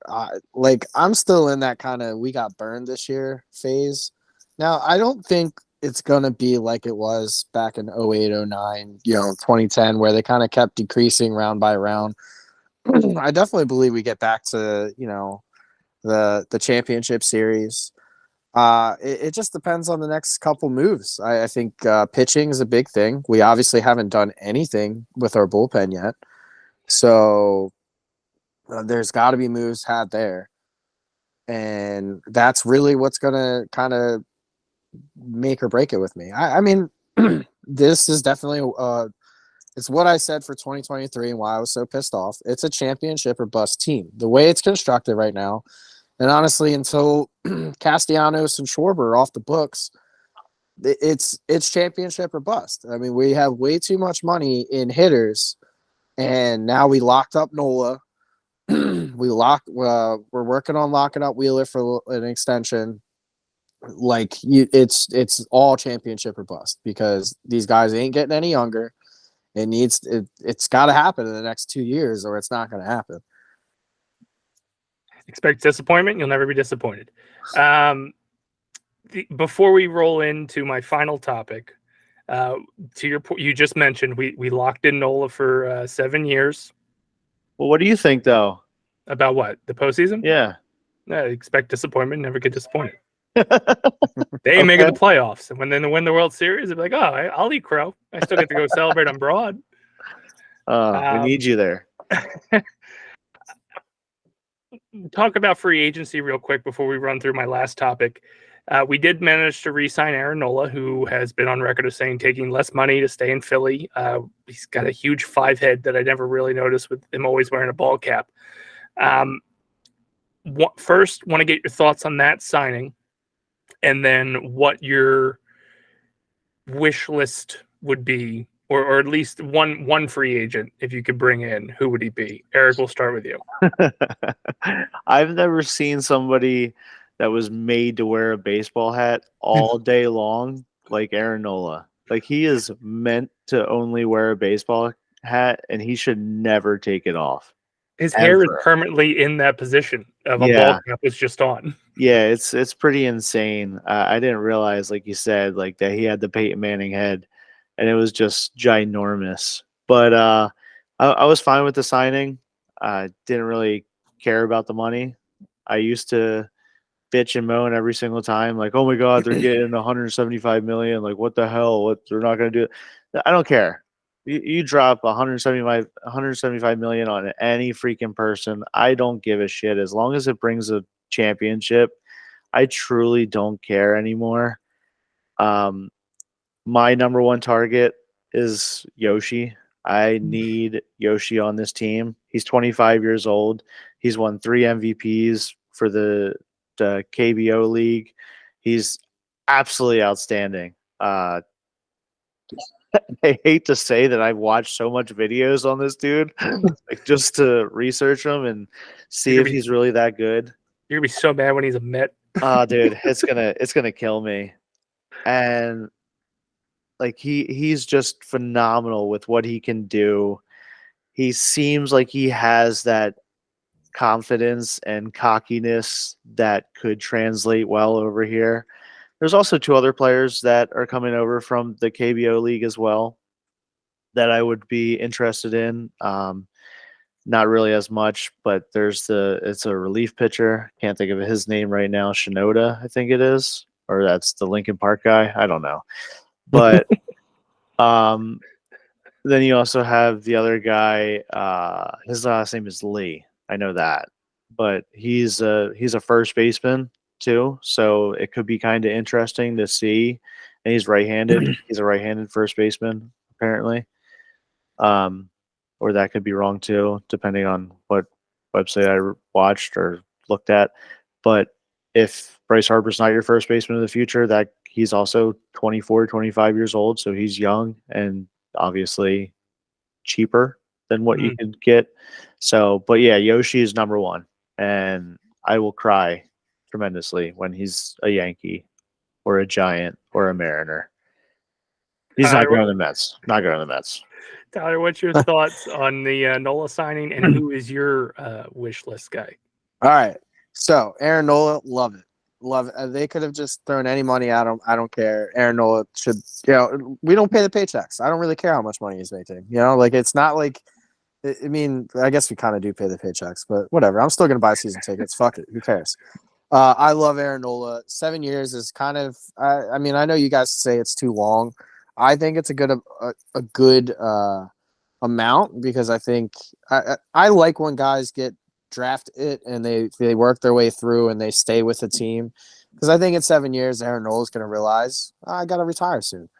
like I'm still in that kind of we got burned this year phase. Now, I don't think it's going to be like it was back in 08, 09, 2010, where they kind of kept decreasing round by round. I definitely believe we get back to, the championship series. It just depends on the next couple moves. I think pitching is a big thing. We obviously haven't done anything with our bullpen yet. So there's got to be moves had there. And that's really what's going to kind of make or break it with me. I mean, this is definitely it's what I said for 2023 and why I was so pissed off. It's a championship or bust team. The way it's constructed right now, and honestly, until Castellanos and Schwarber are off the books, it's championship or bust. I mean, we have way too much money in hitters, and now we locked up Nola. We're working on locking up Wheeler for an extension. Like it's all championship or bust because these guys ain't getting any younger. It's got to happen in the next 2 years, or it's not going to happen. Expect disappointment. You'll never be disappointed. Before we roll into my final topic, to your point, you just mentioned we locked in Nola for 7 years. Well, what do you think though? About what? The postseason? Yeah. Expect disappointment. Never get disappointed. They ain't making the playoffs, and when they win the World Series, they'll be like, "Oh, I'll eat crow. I still get to go celebrate on Broad." We need you there. Talk about free agency real quick before we run through my last topic. We did manage to re-sign Aaron Nola, who has been on record as saying taking less money to stay in Philly. He's got a huge 5 head that I never really noticed with him always wearing a ball cap. First, want to get your thoughts on that signing, and then what your wish list would be, or at least one free agent, if you could bring in. Who would he be? Eric, we'll start with you. I've never seen somebody that was made to wear a baseball hat all day long like Aaron Nola. Like he is meant to only wear a baseball hat, and he should never take it off. His hair is permanently in that position of a ball cap was just on. Yeah, it's pretty insane. I didn't realize, like you said, like that he had the Peyton Manning head, and it was just ginormous. But I was fine with the signing. I didn't really care about the money. I used to bitch and moan every single time, like, "Oh my God, they're getting 175 million. Like, what the hell? What they're not going to do?" I don't care. You drop 175 million on any freaking person. I don't give a shit as long as it brings a championship. I truly don't care anymore. My number one target is Yoshi. I need Yoshi on this team. He's 25 years old. He's won 3 MVPs for the KBO league. He's absolutely outstanding. I hate to say that I've watched so much videos on this dude, like just to research him and see if he's really that good. You're gonna be so mad when he's a Met. Oh, dude, it's gonna kill me. And like he's just phenomenal with what he can do. He seems like he has that confidence and cockiness that could translate well over here. There's also 2 other players that are coming over from the KBO league as well that I would be interested in. Not really as much, but it's a relief pitcher. Can't think of his name right now. Shinoda, I think it is, or that's the Lincoln Park guy. I don't know, but then you also have the other guy. His last name is Lee. I know that, but he's a first baseman too, so it could be kind of interesting to see. And he's right-handed. He's a right-handed first baseman apparently. Or that could be wrong too, depending on what website I watched or looked at. But if Bryce Harper's not your first baseman of the future, that he's also 24, 25 years old, so he's young and obviously cheaper than what you could get. So, but yeah, Yoshi is number 1, and I will cry tremendously when he's a Yankee or a Giant or a Mariner. He's not going to the Mets. Not going to the Mets. Tyler, what's your thoughts on the Nola signing, and who is your wish list guy? All right. So Aaron Nola, love it. Love it. They could have just thrown any money at him. I don't care. Aaron Nola should, we don't pay the paychecks. I don't really care how much money he's making. Like it's not like, I mean, I guess we kind of do pay the paychecks, but whatever. I'm still going to buy season tickets. Fuck it. Who cares? I love Aaron Nola. 7 years is kind of, I mean, I know you guys say it's too long. I think it's a good amount because I think I like when guys get drafted and they work their way through and they stay with the team, because I think in 7 years Aaron Nola is going to realize I got to retire soon,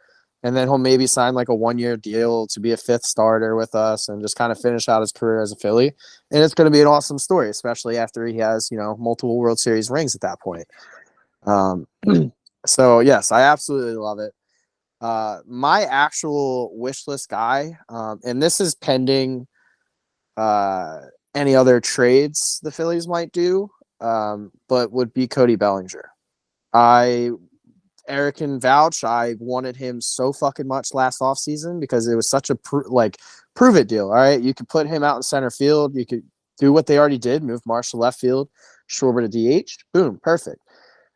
and then he'll maybe sign like a 1-year deal to be a 5th starter with us and just kind of finish out his career as a Philly, and it's going to be an awesome story, especially after he has multiple World Series rings at that point. So yes, I absolutely love it. My actual wish list guy, and this is pending any other trades the Phillies might do, but would be Cody Bellinger. Eric can vouch, I wanted him so fucking much last offseason because it was such a prove it deal. All right, you could put him out in center field. You could do what they already did, move Marsh to left field, Schwarber to DH. Boom, perfect.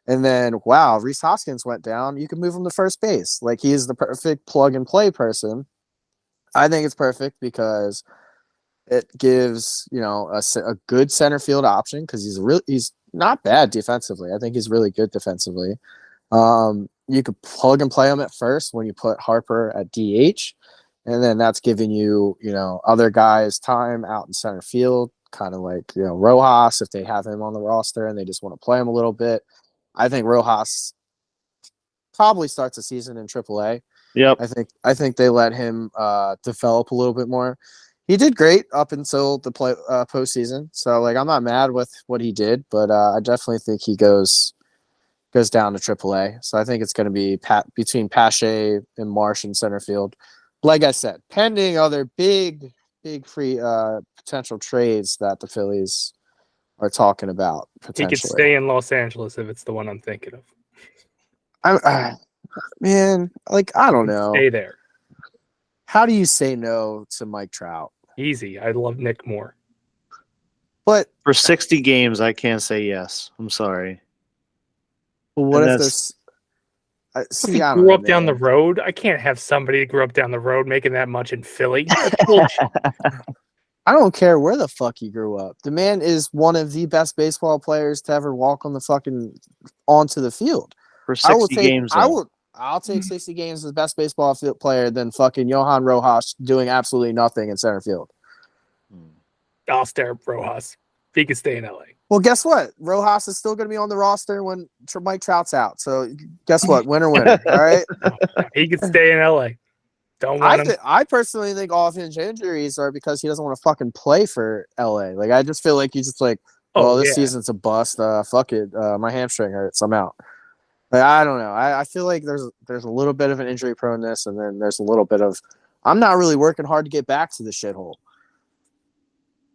And then, wow, Rhys Hoskins went down. You can move him to first base. Like, he is the perfect plug-and-play person. I think it's perfect because it gives, a good center field option because he's not bad defensively. I think he's really good defensively. You could plug and play him at first when you put Harper at DH. And then that's giving you, other guys time out in center field, kind of like, Rojas, if they have him on the roster and they just want to play him a little bit. I think Rojas probably starts the season in AAA. Yep. I think they let him develop a little bit more. He did great up until the postseason. So like I'm not mad with what he did, but I definitely think he goes down to AAA. So I think it's going to be between Pache and Marsh in center field. Like I said, pending other big free potential trades that the Phillies are talking about potentially. He could stay in Los Angeles if it's the one I'm thinking of. Man, like I don't know. Stay there. How do you say no to Mike Trout? Easy. I love Nick Moore. But for 60 games, I can't say yes. I'm sorry. What if there's? See, I grew up down the road. I can't have somebody that grew up down the road making that much in Philly. I don't care where the fuck he grew up. The man is one of the best baseball players to ever walk on onto the field. For 60 games, I'll take 60 games as the best baseball player than fucking Johan Rojas doing absolutely nothing in center field. I'll stare at Rojas. He could stay in LA. Well, guess what? Rojas is still going to be on the roster when Mike Trout's out. So guess what? Winner, winner. All right. He could stay in LA. Don't want him. I personally think all of his injuries are because he doesn't want to fucking play for LA. Like I just feel like he's just like, Oh, this yeah. season's a bust. Fuck it. My hamstring hurts. I'm out. Like, I don't know. I feel like there's a little bit of an injury proneness, and then there's a little bit of I'm not really working hard to get back to the shithole.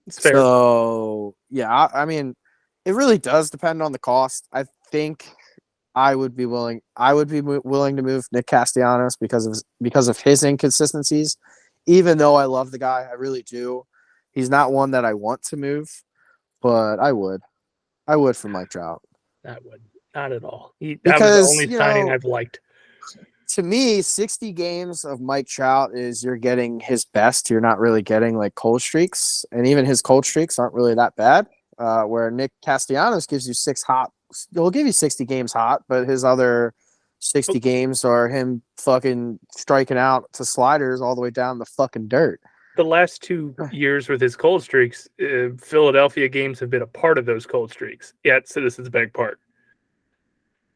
It's fair. So yeah, I mean, it really does depend on the cost. I think I would be willing. I would be willing to move Nick Castellanos because of his inconsistencies. Even though I love the guy, I really do. He's not one that I want to move, but I would. I would for Mike Trout. That would not at all. That was the Because, only signing I've liked. To me, 60 games of Mike Trout is you're getting his best. You're not really getting like cold streaks, and even his cold streaks aren't really that bad. Where Nick Castellanos gives you 6 hot, he'll give you 60 games hot, but his other 60 games are him fucking striking out to sliders all the way down the fucking dirt. The last 2 years with his cold streaks, Philadelphia games have been a part of those cold streaks. Yet Citizens Bank Park.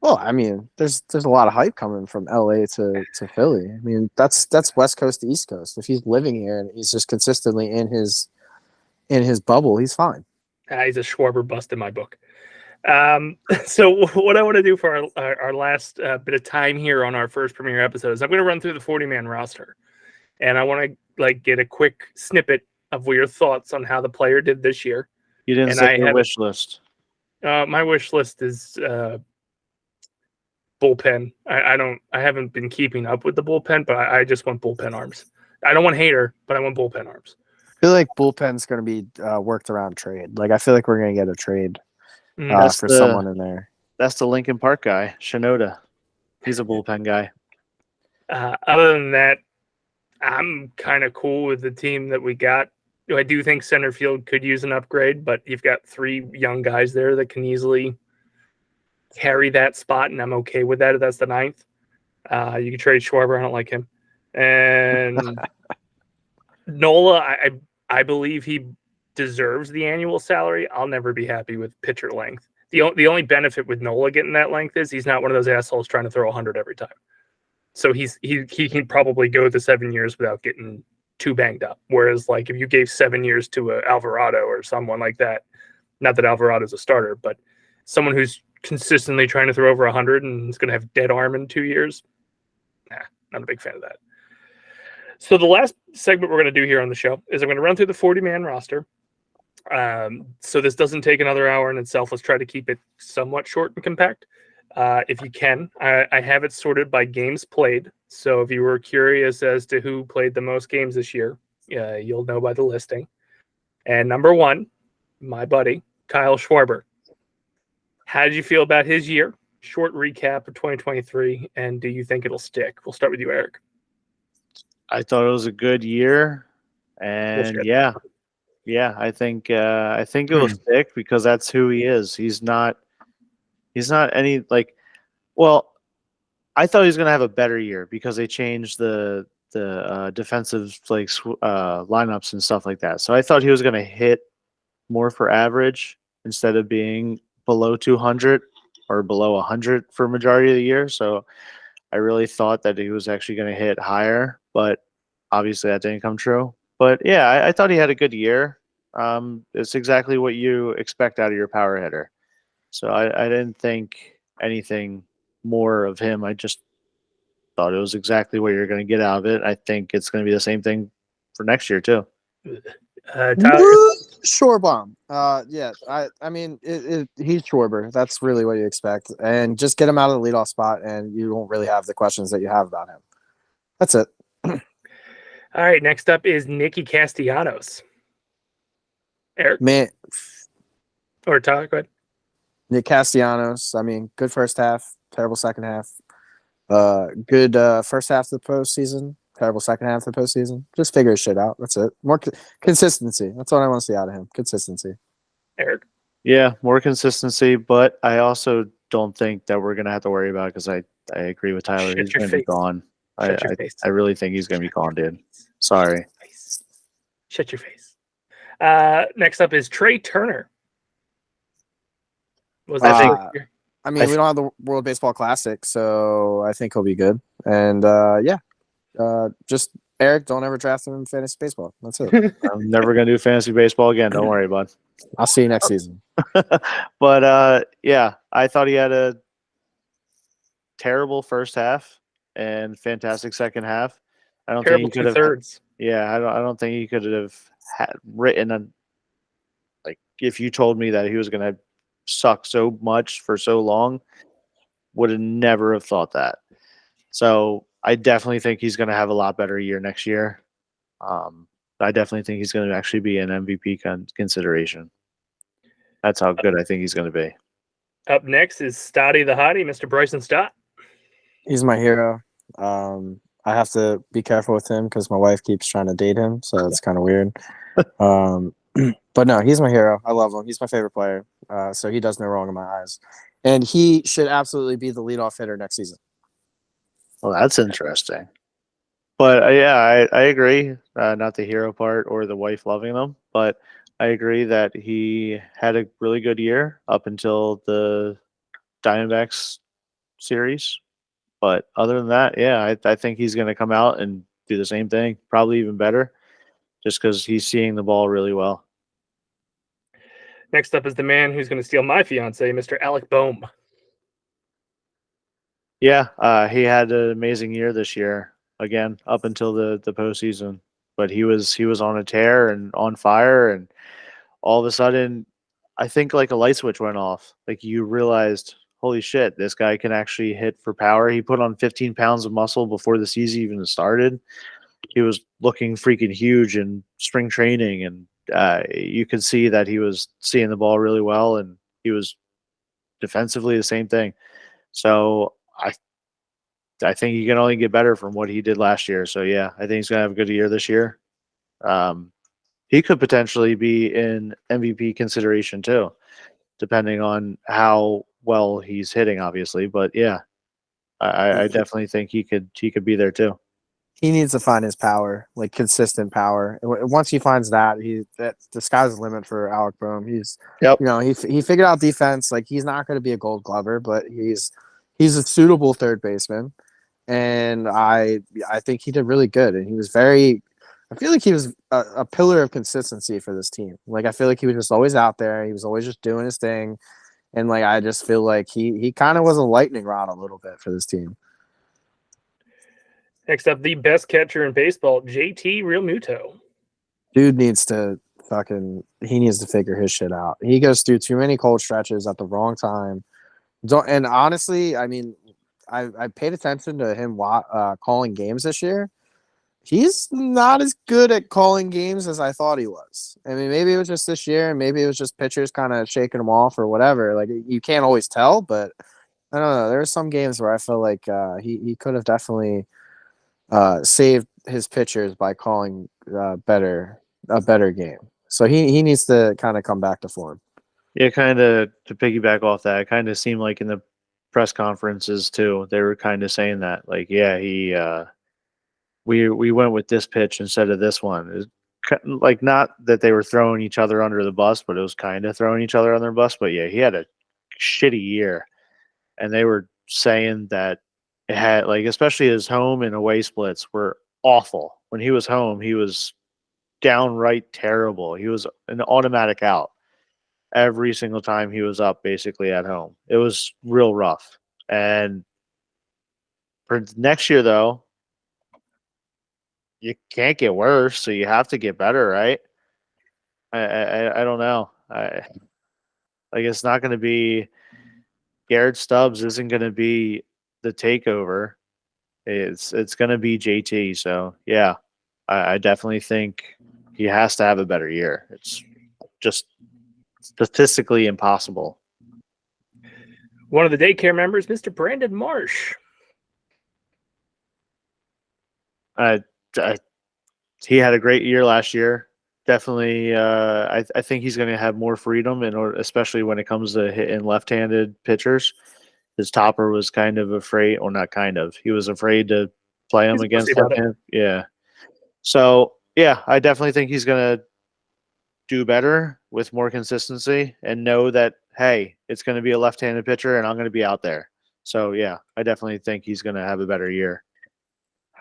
Well, I mean, there's a lot of hype coming from LA to Philly. I mean, that's West Coast to East Coast. If he's living here and he's just consistently in his bubble, he's fine. He's a Schwarber bust in my book. So what I want to do for our last bit of time here on our first premiere episode is I'm going to run through the 40-man roster, and I want to get a quick snippet of your thoughts on how the player did this year. You didn't say your wish list. My wish list is bullpen. I haven't been keeping up with the bullpen, but I just want bullpen arms. I don't want Hader, but I want bullpen arms. I feel like bullpen's going to be worked around trade. Like I feel like we're going to get a trade for someone in there. That's the Lincoln Park guy, Shinoda. He's a bullpen guy. Other than that, I'm kind of cool with the team that we got. I do think center field could use an upgrade, but you've got 3 young guys there that can easily carry that spot, and I'm okay with that if that's the 9th. You can trade Schwarber. I don't like him. And Nola, I believe he deserves the annual salary. I'll never be happy with pitcher length. The only benefit with Nola getting that length is he's not one of those assholes trying to throw 100 every time. So he can probably go the 7 years without getting too banged up. Whereas like if you gave 7 years to a Alvarado or someone like that, not that Alvarado's a starter, but someone who's consistently trying to throw over 100 and is going to have dead arm in 2 years, not a big fan of that. So the last segment we're going to do here on the show is I'm going to run through the 40-man roster. So this doesn't take another hour in itself. Let's try to keep it somewhat short and compact. If you can, I have it sorted by games played. So if you were curious as to who played the most games this year, you'll know by the listing. And number 1, my buddy, Kyle Schwarber. How did you feel about his year? Short recap of 2023, and do you think it'll stick? We'll start with you, Eric. I thought it was a good year, and yeah, I think it will stick because that's who he is. He's not any like. Well, I thought he was going to have a better year because they changed the defensive lineups and stuff like that. So I thought he was going to hit more for average instead of being below 200 or below 100 for majority of the year. So I really thought that he was actually going to hit higher, but obviously that didn't come true. But yeah, I thought he had a good year. It's exactly what you expect out of your power hitter. So I didn't think anything more of him. I just thought it was exactly what you're going to get out of it. I think it's going to be the same thing for next year too. Tyler? Shore bomb. Yeah. I mean, he's Schwarber. That's really what you expect, and just get him out of the leadoff spot, and you won't really have the questions that you have about him. That's it. All right. Next up is Nicky Castellanos. Eric, Man, or Tyler, go ahead. Nick Castellanos. I mean, good first half, terrible second half. Good first half of the postseason, terrible second half of the postseason. Just figure his shit out. That's it. More consistency. That's what I want to see out of him. Consistency. Eric. Yeah, more consistency, but I also don't think that we're gonna have to worry about it because I agree with Tyler. Shut He's your gonna be face. gone. Shut your face. I really think he's gonna be gone, dude. Sorry. Shut your face. Next up is Trey Turner. Was that I mean, we don't have the World Baseball Classic, so I think he'll be good. And just Eric, don't ever draft him in fantasy baseball. That's it. I'm never gonna do fantasy baseball again. Don't worry, bud. I'll see you next season. But yeah, I thought he had a terrible first half and fantastic second half. I don't think Terrible he could two have. thirds. Yeah, I don't think he could have written a like if you told me that he was going to suck so much for so long, would have never have thought that. So I definitely think he's going to have a lot better year next year. I definitely think he's going to actually be an MVP consideration. That's how good I think he's going to be. Up next is Stotty the Hottie, Mr. Bryson Stott. He's my hero. I have to be careful with him because my wife keeps trying to date him, so it's kind of weird. But no, he's my hero. I love him. He's my favorite player. So he does no wrong in my eyes, and he should absolutely be the leadoff hitter next season. Well, that's interesting. But yeah, I agree. Not the hero part or the wife loving them, but I agree that he had a really good year up until the Diamondbacks series. But other than that, yeah, I think he's going to come out and do the same thing, probably even better, just because he's seeing the ball really well. Next up is the man who's going to steal my fiance, Mr. Alec Boehm. Yeah, he had an amazing year this year. Again, up until the postseason, but he was on a tear and on fire, and all of a sudden, I think like a light switch went off. Like you realized, holy shit, this guy can actually hit for power. He put on 15 pounds of muscle before the season even started. He was looking freaking huge in spring training, and you could see that he was seeing the ball really well, and he was defensively the same thing. So I think he can only get better from what he did last year. So yeah, I think he's gonna have a good year this year. He could potentially be in MVP consideration too, depending on how well he's hitting, obviously. But yeah, I definitely think he could be there too. He needs to find his power, like consistent power. Once he finds that, the sky's the limit for Alec Boehm. Yep. He figured out defense. Like he's not going to be a Gold Glover, but he's a suitable third baseman, and I think he did really good. And he was very. I feel like he was a pillar of consistency for this team. Like I feel like he was just always out there. He was always just doing his thing, and like I just feel like he kind of was a lightning rod a little bit for this team. Next up, the best catcher in baseball, JT Realmuto. Dude needs to he needs to figure his shit out. He goes through too many cold stretches at the wrong time. And honestly, I mean, I paid attention to him calling games this year. He's not as good at calling games as I thought he was. I mean, maybe it was just this year, and maybe it was just pitchers kind of shaking him off or whatever. Like you can't always tell, but I don't know. There are some games where I feel like he could have definitely saved his pitchers by calling a better game. So he needs to kind of come back to form. Yeah, kind of to piggyback off that, it kind of seemed like in the press conferences too, they were kind of saying that, like, yeah, we went with this pitch instead of this one. It's like not that they were throwing each other under the bus, but it was kind of throwing each other under the bus. But yeah, he had a shitty year, and they were saying that it had like especially his home and away splits were awful. When he was home, he was downright terrible. He was an automatic out every single time he was up basically at home. It was real rough. And for next year though, you can't get worse, so you have to get better, right? I don't know. Like it's not going to be Garrett Stubbs isn't going to be the takeover. It's going to be JT. So yeah, I definitely think he has to have a better year. It's just statistically impossible. One of the daycare members, Mr. Brandon Marsh. I he had a great year last year. Definitely, I think he's going to have more freedom, especially when it comes to hitting left-handed pitchers. His topper was kind of afraid, or not kind of. He was afraid to play him against left-handed. Yeah. So yeah, I definitely think he's going to do better with more consistency and know that hey, it's going to be a left-handed pitcher, and I'm going to be out there. So yeah, I definitely think he's going to have a better year.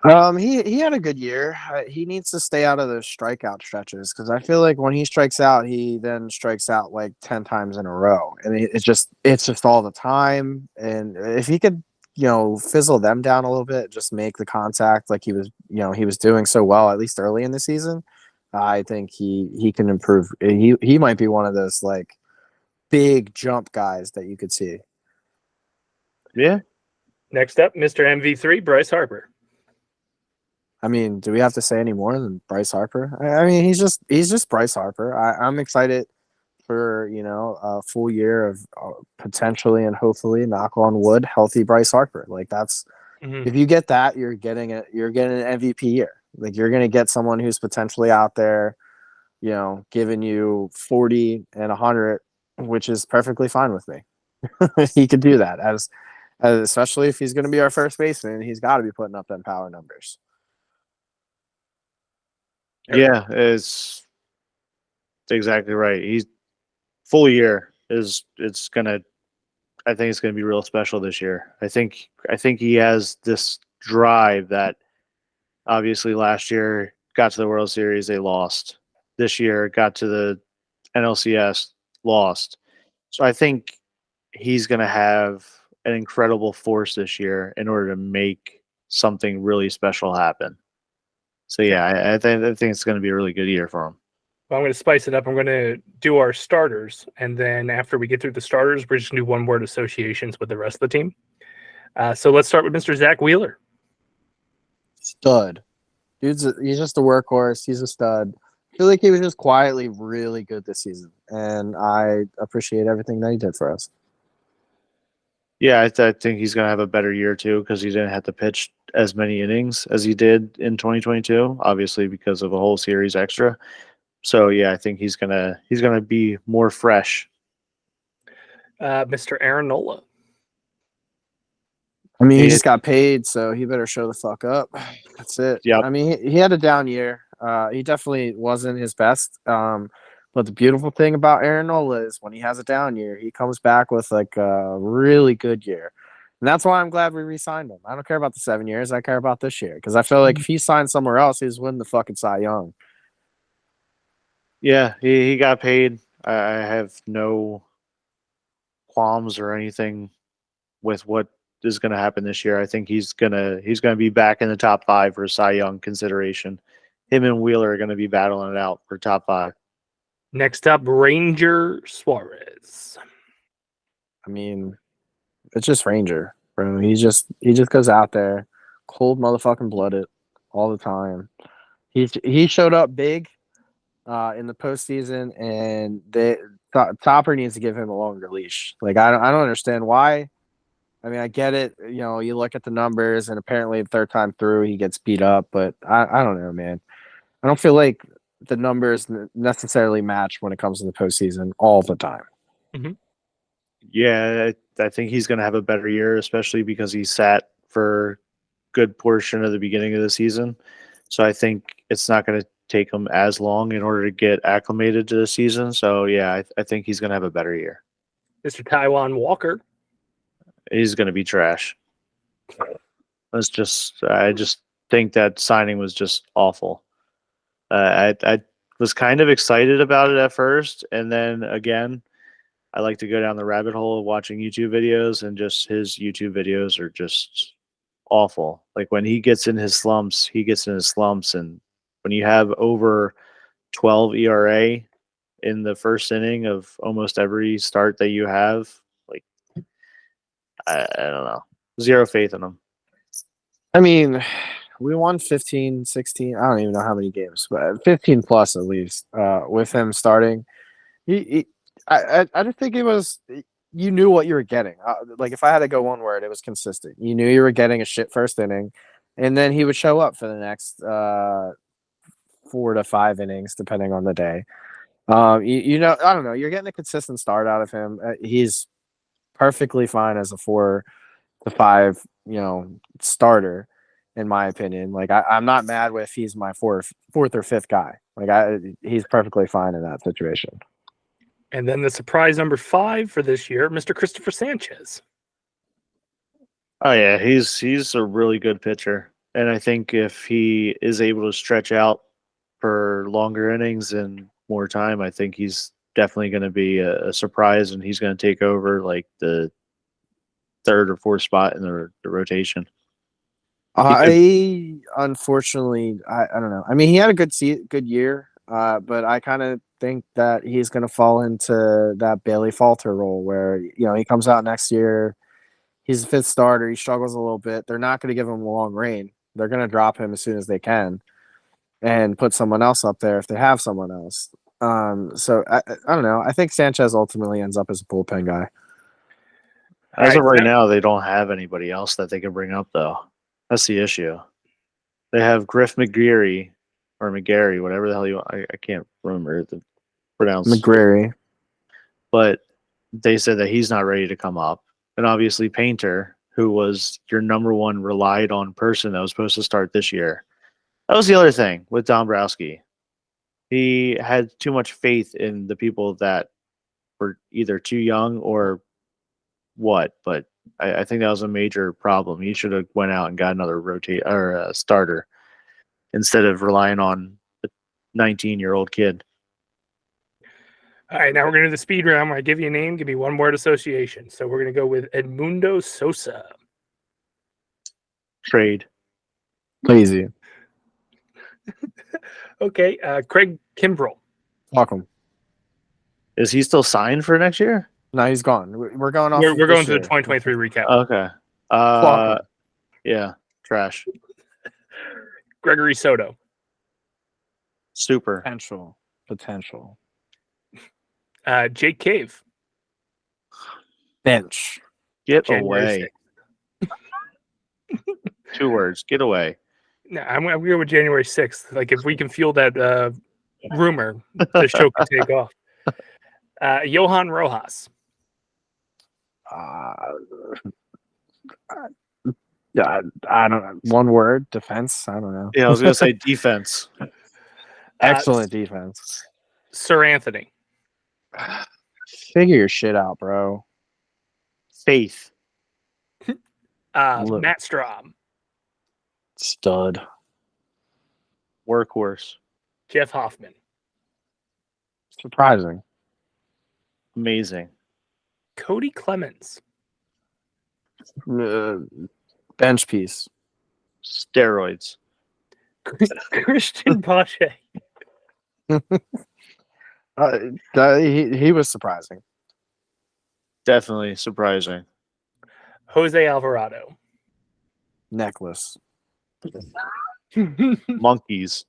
He had a good year. He needs to stay out of those strikeout stretches because I feel like when he strikes out, he then strikes out like 10 times in a row, and it's just all the time. And if he could, fizzle them down a little bit, just make the contact like he was doing so well at least early in the season, I think he can improve. He might be one of those like big jump guys that you could see. Yeah. Next up, Mr. MV3, Bryce Harper. I mean, do we have to say any more than Bryce Harper? I mean, he's just Bryce Harper. I'm excited for a full year of potentially and hopefully, knock on wood, healthy Bryce Harper. Like that's if you get that, you're getting an MVP year. Like you're gonna get someone who's potentially out there, giving you 40 and 100, which is perfectly fine with me. He could do that as especially if he's going to be our first baseman. He's got to be putting up them power numbers. Yeah, it's exactly right. He's full year it's gonna. I think it's gonna be real special this year. I think he has this drive that obviously last year got to the World Series, they lost. This year got to the NLCS, lost. So I think he's gonna have an incredible force this year in order to make something really special happen. So yeah, I think it's going to be a really good year for him. Well, I'm going to spice it up. I'm going to do our starters, and then after we get through the starters, we're just going to do one-word associations with the rest of the team. So let's start with Mr. Zach Wheeler. Stud. He's just a workhorse. He's a stud. I feel like he was just quietly really good this season, and I appreciate everything that he did for us. Yeah, I think he's going to have a better year too because he didn't have to pitch as many innings as he did in 2022, obviously because of a whole series extra. So yeah, I think he's gonna be more fresh. Mr. Aaron Nola. I mean, he just got paid, so he better show the fuck up. That's it. Yep. I mean, he had a down year. He definitely wasn't his best. But the beautiful thing about Aaron Nola is when he has a down year, he comes back with like a really good year. And that's why I'm glad we re-signed him. I don't care about the 7 years. I care about this year because I feel like if he signed somewhere else, he's winning the fucking Cy Young. Yeah, he got paid. I have no qualms or anything with what is going to happen this year. I think he's gonna be back in the top 5 for Cy Young consideration. Him and Wheeler are going to be battling it out for top 5. Next up, Ranger Suarez. I mean, it's just Ranger, bro. He just goes out there, cold motherfucking blooded all the time. He showed up big in the postseason, and Topper needs to give him a longer leash. Like I don't understand why. I mean, I get it. You look at the numbers, and apparently the third time through he gets beat up, but I don't know, man. I don't feel like the numbers necessarily match when it comes to the postseason all the time. Mm-hmm. Yeah, I think he's going to have a better year, especially because he sat for a good portion of the beginning of the season. So I think it's not going to take him as long in order to get acclimated to the season. So yeah, I think he's going to have a better year. Mr. Taiwan Walker. He's going to be trash. I just think that signing was just awful. I was kind of excited about it at first, and then again, I like to go down the rabbit hole of watching YouTube videos, and just his YouTube videos are just awful. Like when he gets in his slumps, and when you have over 12 ERA in the first inning of almost every start that you have, like I don't know. Zero faith in him. I mean, we won 15, 16. I don't even know how many games, but 15 plus at least with him starting. I just think it was, you knew what you were getting. Like if I had to go one word, it was consistent. You knew you were getting a shit first inning, and then he would show up for the next 4 to 5 innings, depending on the day. I don't know. You're getting a consistent start out of him. He's perfectly fine as a 4 to 5, starter, in my opinion. Like I'm not mad with he's my fourth or fifth guy. Like he's perfectly fine in that situation. And then the surprise number 5 for this year, Mr. Christopher Sanchez. Oh yeah, he's a really good pitcher. And I think if he is able to stretch out for longer innings and more time, I think he's definitely going to be a surprise, and he's going to take over like the third or fourth spot in the rotation. I unfortunately, I don't know. I mean, he had a good year, but I kind of think that he's going to fall into that Bailey Falter role where he comes out next year, he's a fifth starter, he struggles a little bit. They're not going to give him a long reign. They're going to drop him as soon as they can and put someone else up there if they have someone else. So I don't know. I think Sanchez ultimately ends up as a bullpen guy. As of right now, they don't have anybody else that they can bring up, though. That's the issue. They have Griff McGarry or McGarry, whatever the hell you want. I can't remember the pronounce McGarry. But they said that he's not ready to come up. And obviously Painter, who was your number one relied on person that was supposed to start this year. That was the other thing with Dombrowski. He had too much faith in the people that were either too young or what, but I think that was a major problem. He should have went out and got another starter instead of relying on the 19-year-old kid. All right, now we're going to do the speed round. I give you a name, give me one word association. So we're going to go with Edmundo Sosa. Trade. Lazy. Okay, Craig Kimbrell. Fuck him. Is he still signed for next year? No, he's gone. We're going off. We're going to the 2023 recap. Okay. Fuck him. Yeah, trash. Gregory Soto. Super. Potential. Jake Cave. Bench. Get January away. 2 words. Get away. No, I'm going to go with January 6th. Like, if we can fuel that rumor, the show can take off. Johan Rojas. Yeah, I don't know. One word, defense. I don't know. Yeah, I was gonna say defense. Excellent defense. Sir Anthony. Figure your shit out, bro. Faith. Matt Strahm. Stud. Workhorse. Jeff Hoffman. Surprising. Amazing. Cody Clemens. Bench piece. Steroids. Christian Pache. He was surprising. Definitely surprising. Jose Alvarado. Necklace. Monkeys.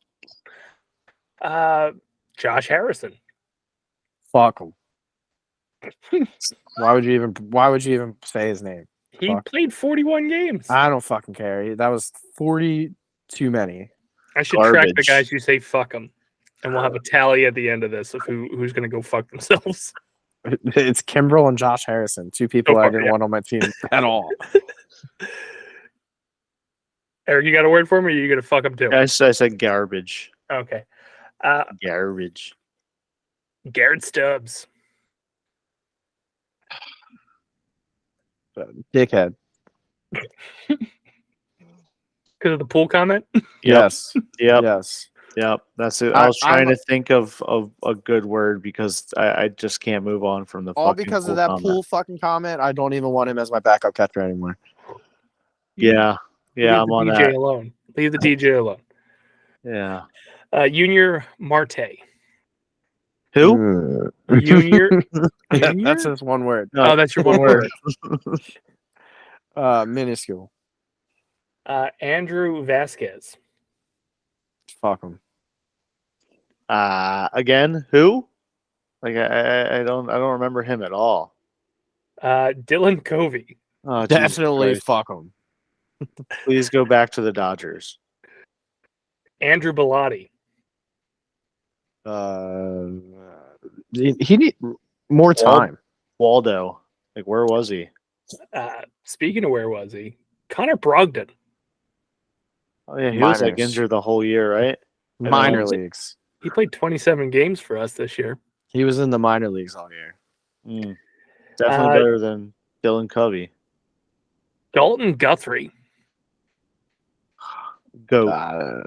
Josh Harrison. Fuck him. Why would you even say his name? He played 41 games. I don't fucking care. That was 40 too many. I should track the guys who say fuck them, and we'll have a tally at the end of this of who's going to go fuck themselves. It's Kimbrel and Josh Harrison, 2 people I didn't want on my team at all. Eric, you got a word for me, or are you going to fuck them too? I said garbage. Okay. Garbage. Garrett Stubbs. Dickhead. Because of the pool comment? Yes. Yep. Yes. Yep. That's it. I was trying to think of a good word because I just can't move on from the all fucking because pool of that comment. pool fucking comment. I don't even want him as my backup catcher anymore. Yeah. Yeah, I'm on that. Alone. Leave the DJ alone. Yeah. Hmm. Junior Marte. Who? Junior? That's just one word. No. Oh, that's your one word. Minuscule. Andrew Vasquez. Fuck him. Again, who? Like I don't remember him at all. Dylan Covey. Oh, Definitely fuck him. Please go back to the Dodgers. Andrew Bellotti. He need more time. Waldo. Like, where was he? Speaking of where was he? Connor Brogdon. Oh yeah, he was like Minors. injured the whole year, right? Minor leagues. He played 27 games for us this year. He was in the minor leagues all year. Definitely better than Dylan Covey. Dalton Guthrie. Goat.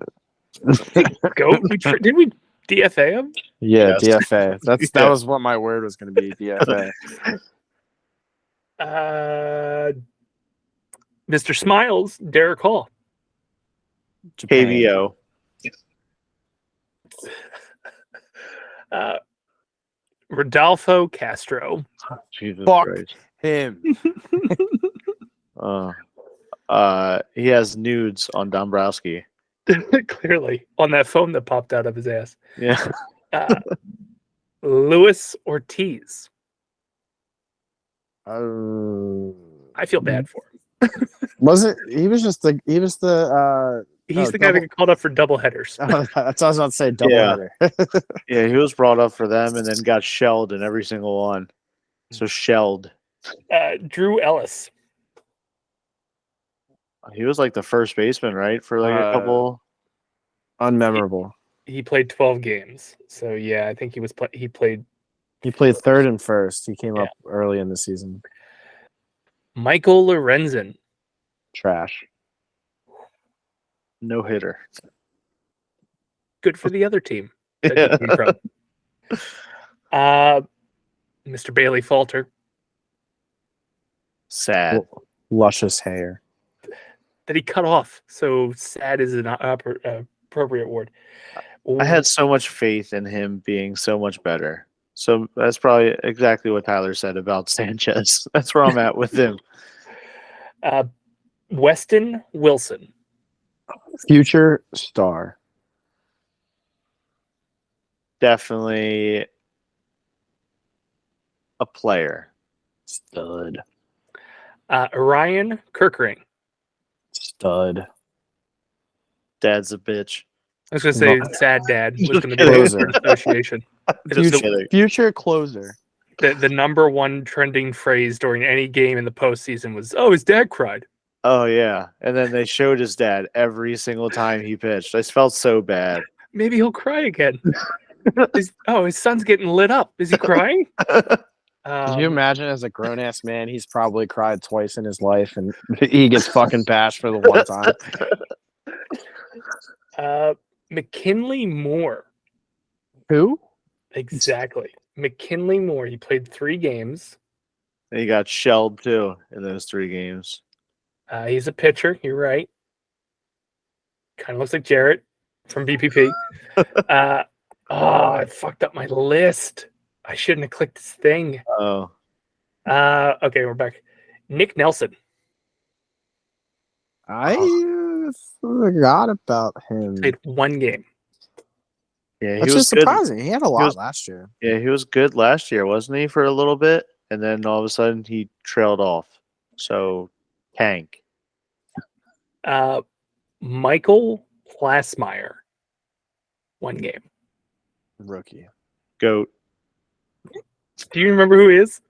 Goat? Did we DFA him? Yeah, Yes. DFA. That Yeah. was what my word was going to be. DFA. Mr. Smiles, Derek Hall. Japan. KBO. Rodolfo Castro. Jesus Fuck Christ. him. He has nudes on Dombrowski. Clearly, on that phone that popped out of his ass. Yeah. Luis Ortiz. I I feel bad for him. wasn't he was just the He's Oh, the guy that got called up for double headers. that's what I was about to say, double Yeah. header. Yeah, he was brought up for them and then got shelled in every single one. So shelled. Drew Ellis. He was like the first baseman, right? For like a couple. Unmemorable. He played 12 games. So yeah, I think he played. He played third and first. He came Yeah. up early in the season. Michael Lorenzen. Trash. No hitter. Good for the other team. that Yeah. he came from. Mr. Bailey Falter. Sad. Luscious hair. That he cut off. So sad is an appropriate word. I had so much faith in him being so much better. So that's probably exactly what Tyler said about Sanchez. That's where I'm at with him. Weston Wilson. Future star. Definitely a player. Stud. Ryan Kirkering. Stud. Dad's a bitch. I was going to say No. sad dad was going to be Closer. the association. Future closer. The number one trending phrase during any game in the postseason was, "Oh, his dad cried." Oh yeah. And then they showed his dad every single time he pitched. I felt so bad. Maybe he'll cry again. His son's getting lit up. Is he crying? Could you imagine as a grown ass man, he's probably cried twice in his life and he gets fucking bashed for the one time. McKinley Moore. Who? Exactly. McKinley Moore. He played 3 games. And he got shelled too in those 3 games. He's a pitcher. You're right. Kind of looks like Jarrett from BPP. I fucked up my list. I shouldn't have clicked this thing. Oh. Okay, we're back. Nick Nelson. I forgot about him. Played 1 game. Yeah, he That's was just good. surprising. He had a lot was- last year. Yeah, he was good last year, wasn't he, for a little bit? And then all of a sudden he trailed off. So tank. Michael Plasmeyer. 1 game. Rookie. Goat. Do you remember who he is?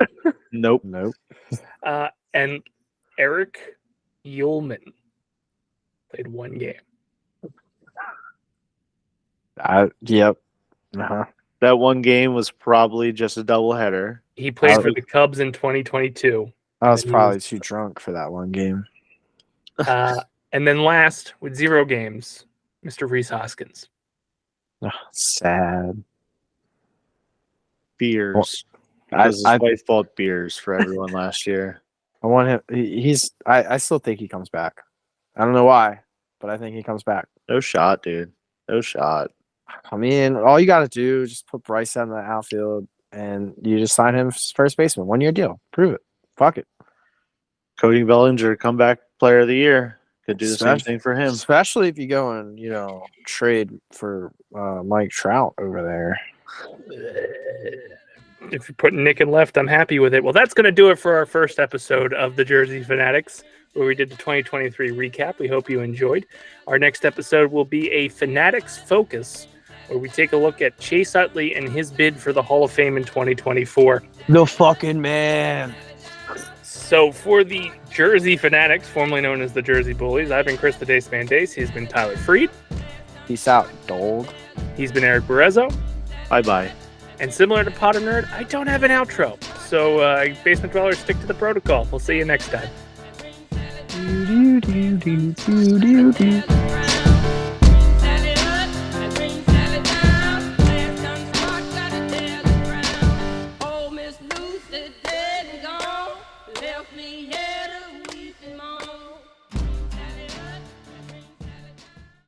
Nope. Nope. And Eric Ullman played 1 game. Yep. Uh-huh. That 1 game was probably just a doubleheader. He played for the Cubs in 2022. I was And he probably too drunk for that one game. And then last, with 0 games, Mr. Reese Hoskins. Oh, sad. Beers. I- Because his I- wife bought beers for everyone last year. I want him. I still think he comes back. I don't know why, but I think he comes back. No shot, dude. No shot. I mean, all you got to do is just put Bryce out in the outfield, and you just sign him as first baseman. 1-year deal. Prove it. Fuck it. Cody Bellinger, comeback player of the year. Could do the same Especially- thing for him. Especially if you go and trade for Mike Trout over there. If you're putting Nick in left, I'm happy with it. Well, that's going to do it for our first episode of the Jersey Phanatics, where we did the 2023 recap. We hope you enjoyed. Our next episode will be a Phanatics focus, where we take a look at Chase Utley and his bid for the Hall of Fame in 2024. The fucking man. So for the Jersey Phanatics, formerly known as the Jersey Bullies, I've been Chris the Dace Man Dace. He's been Tyler Fried. Peace out, dog. He's been Erik Burruezo. Bye-bye. And similar to Potter Nerd, I don't have an outro. So Basement Dwellers, stick to the protocol. We'll see you next time. Do, do, do, do, do, do, do.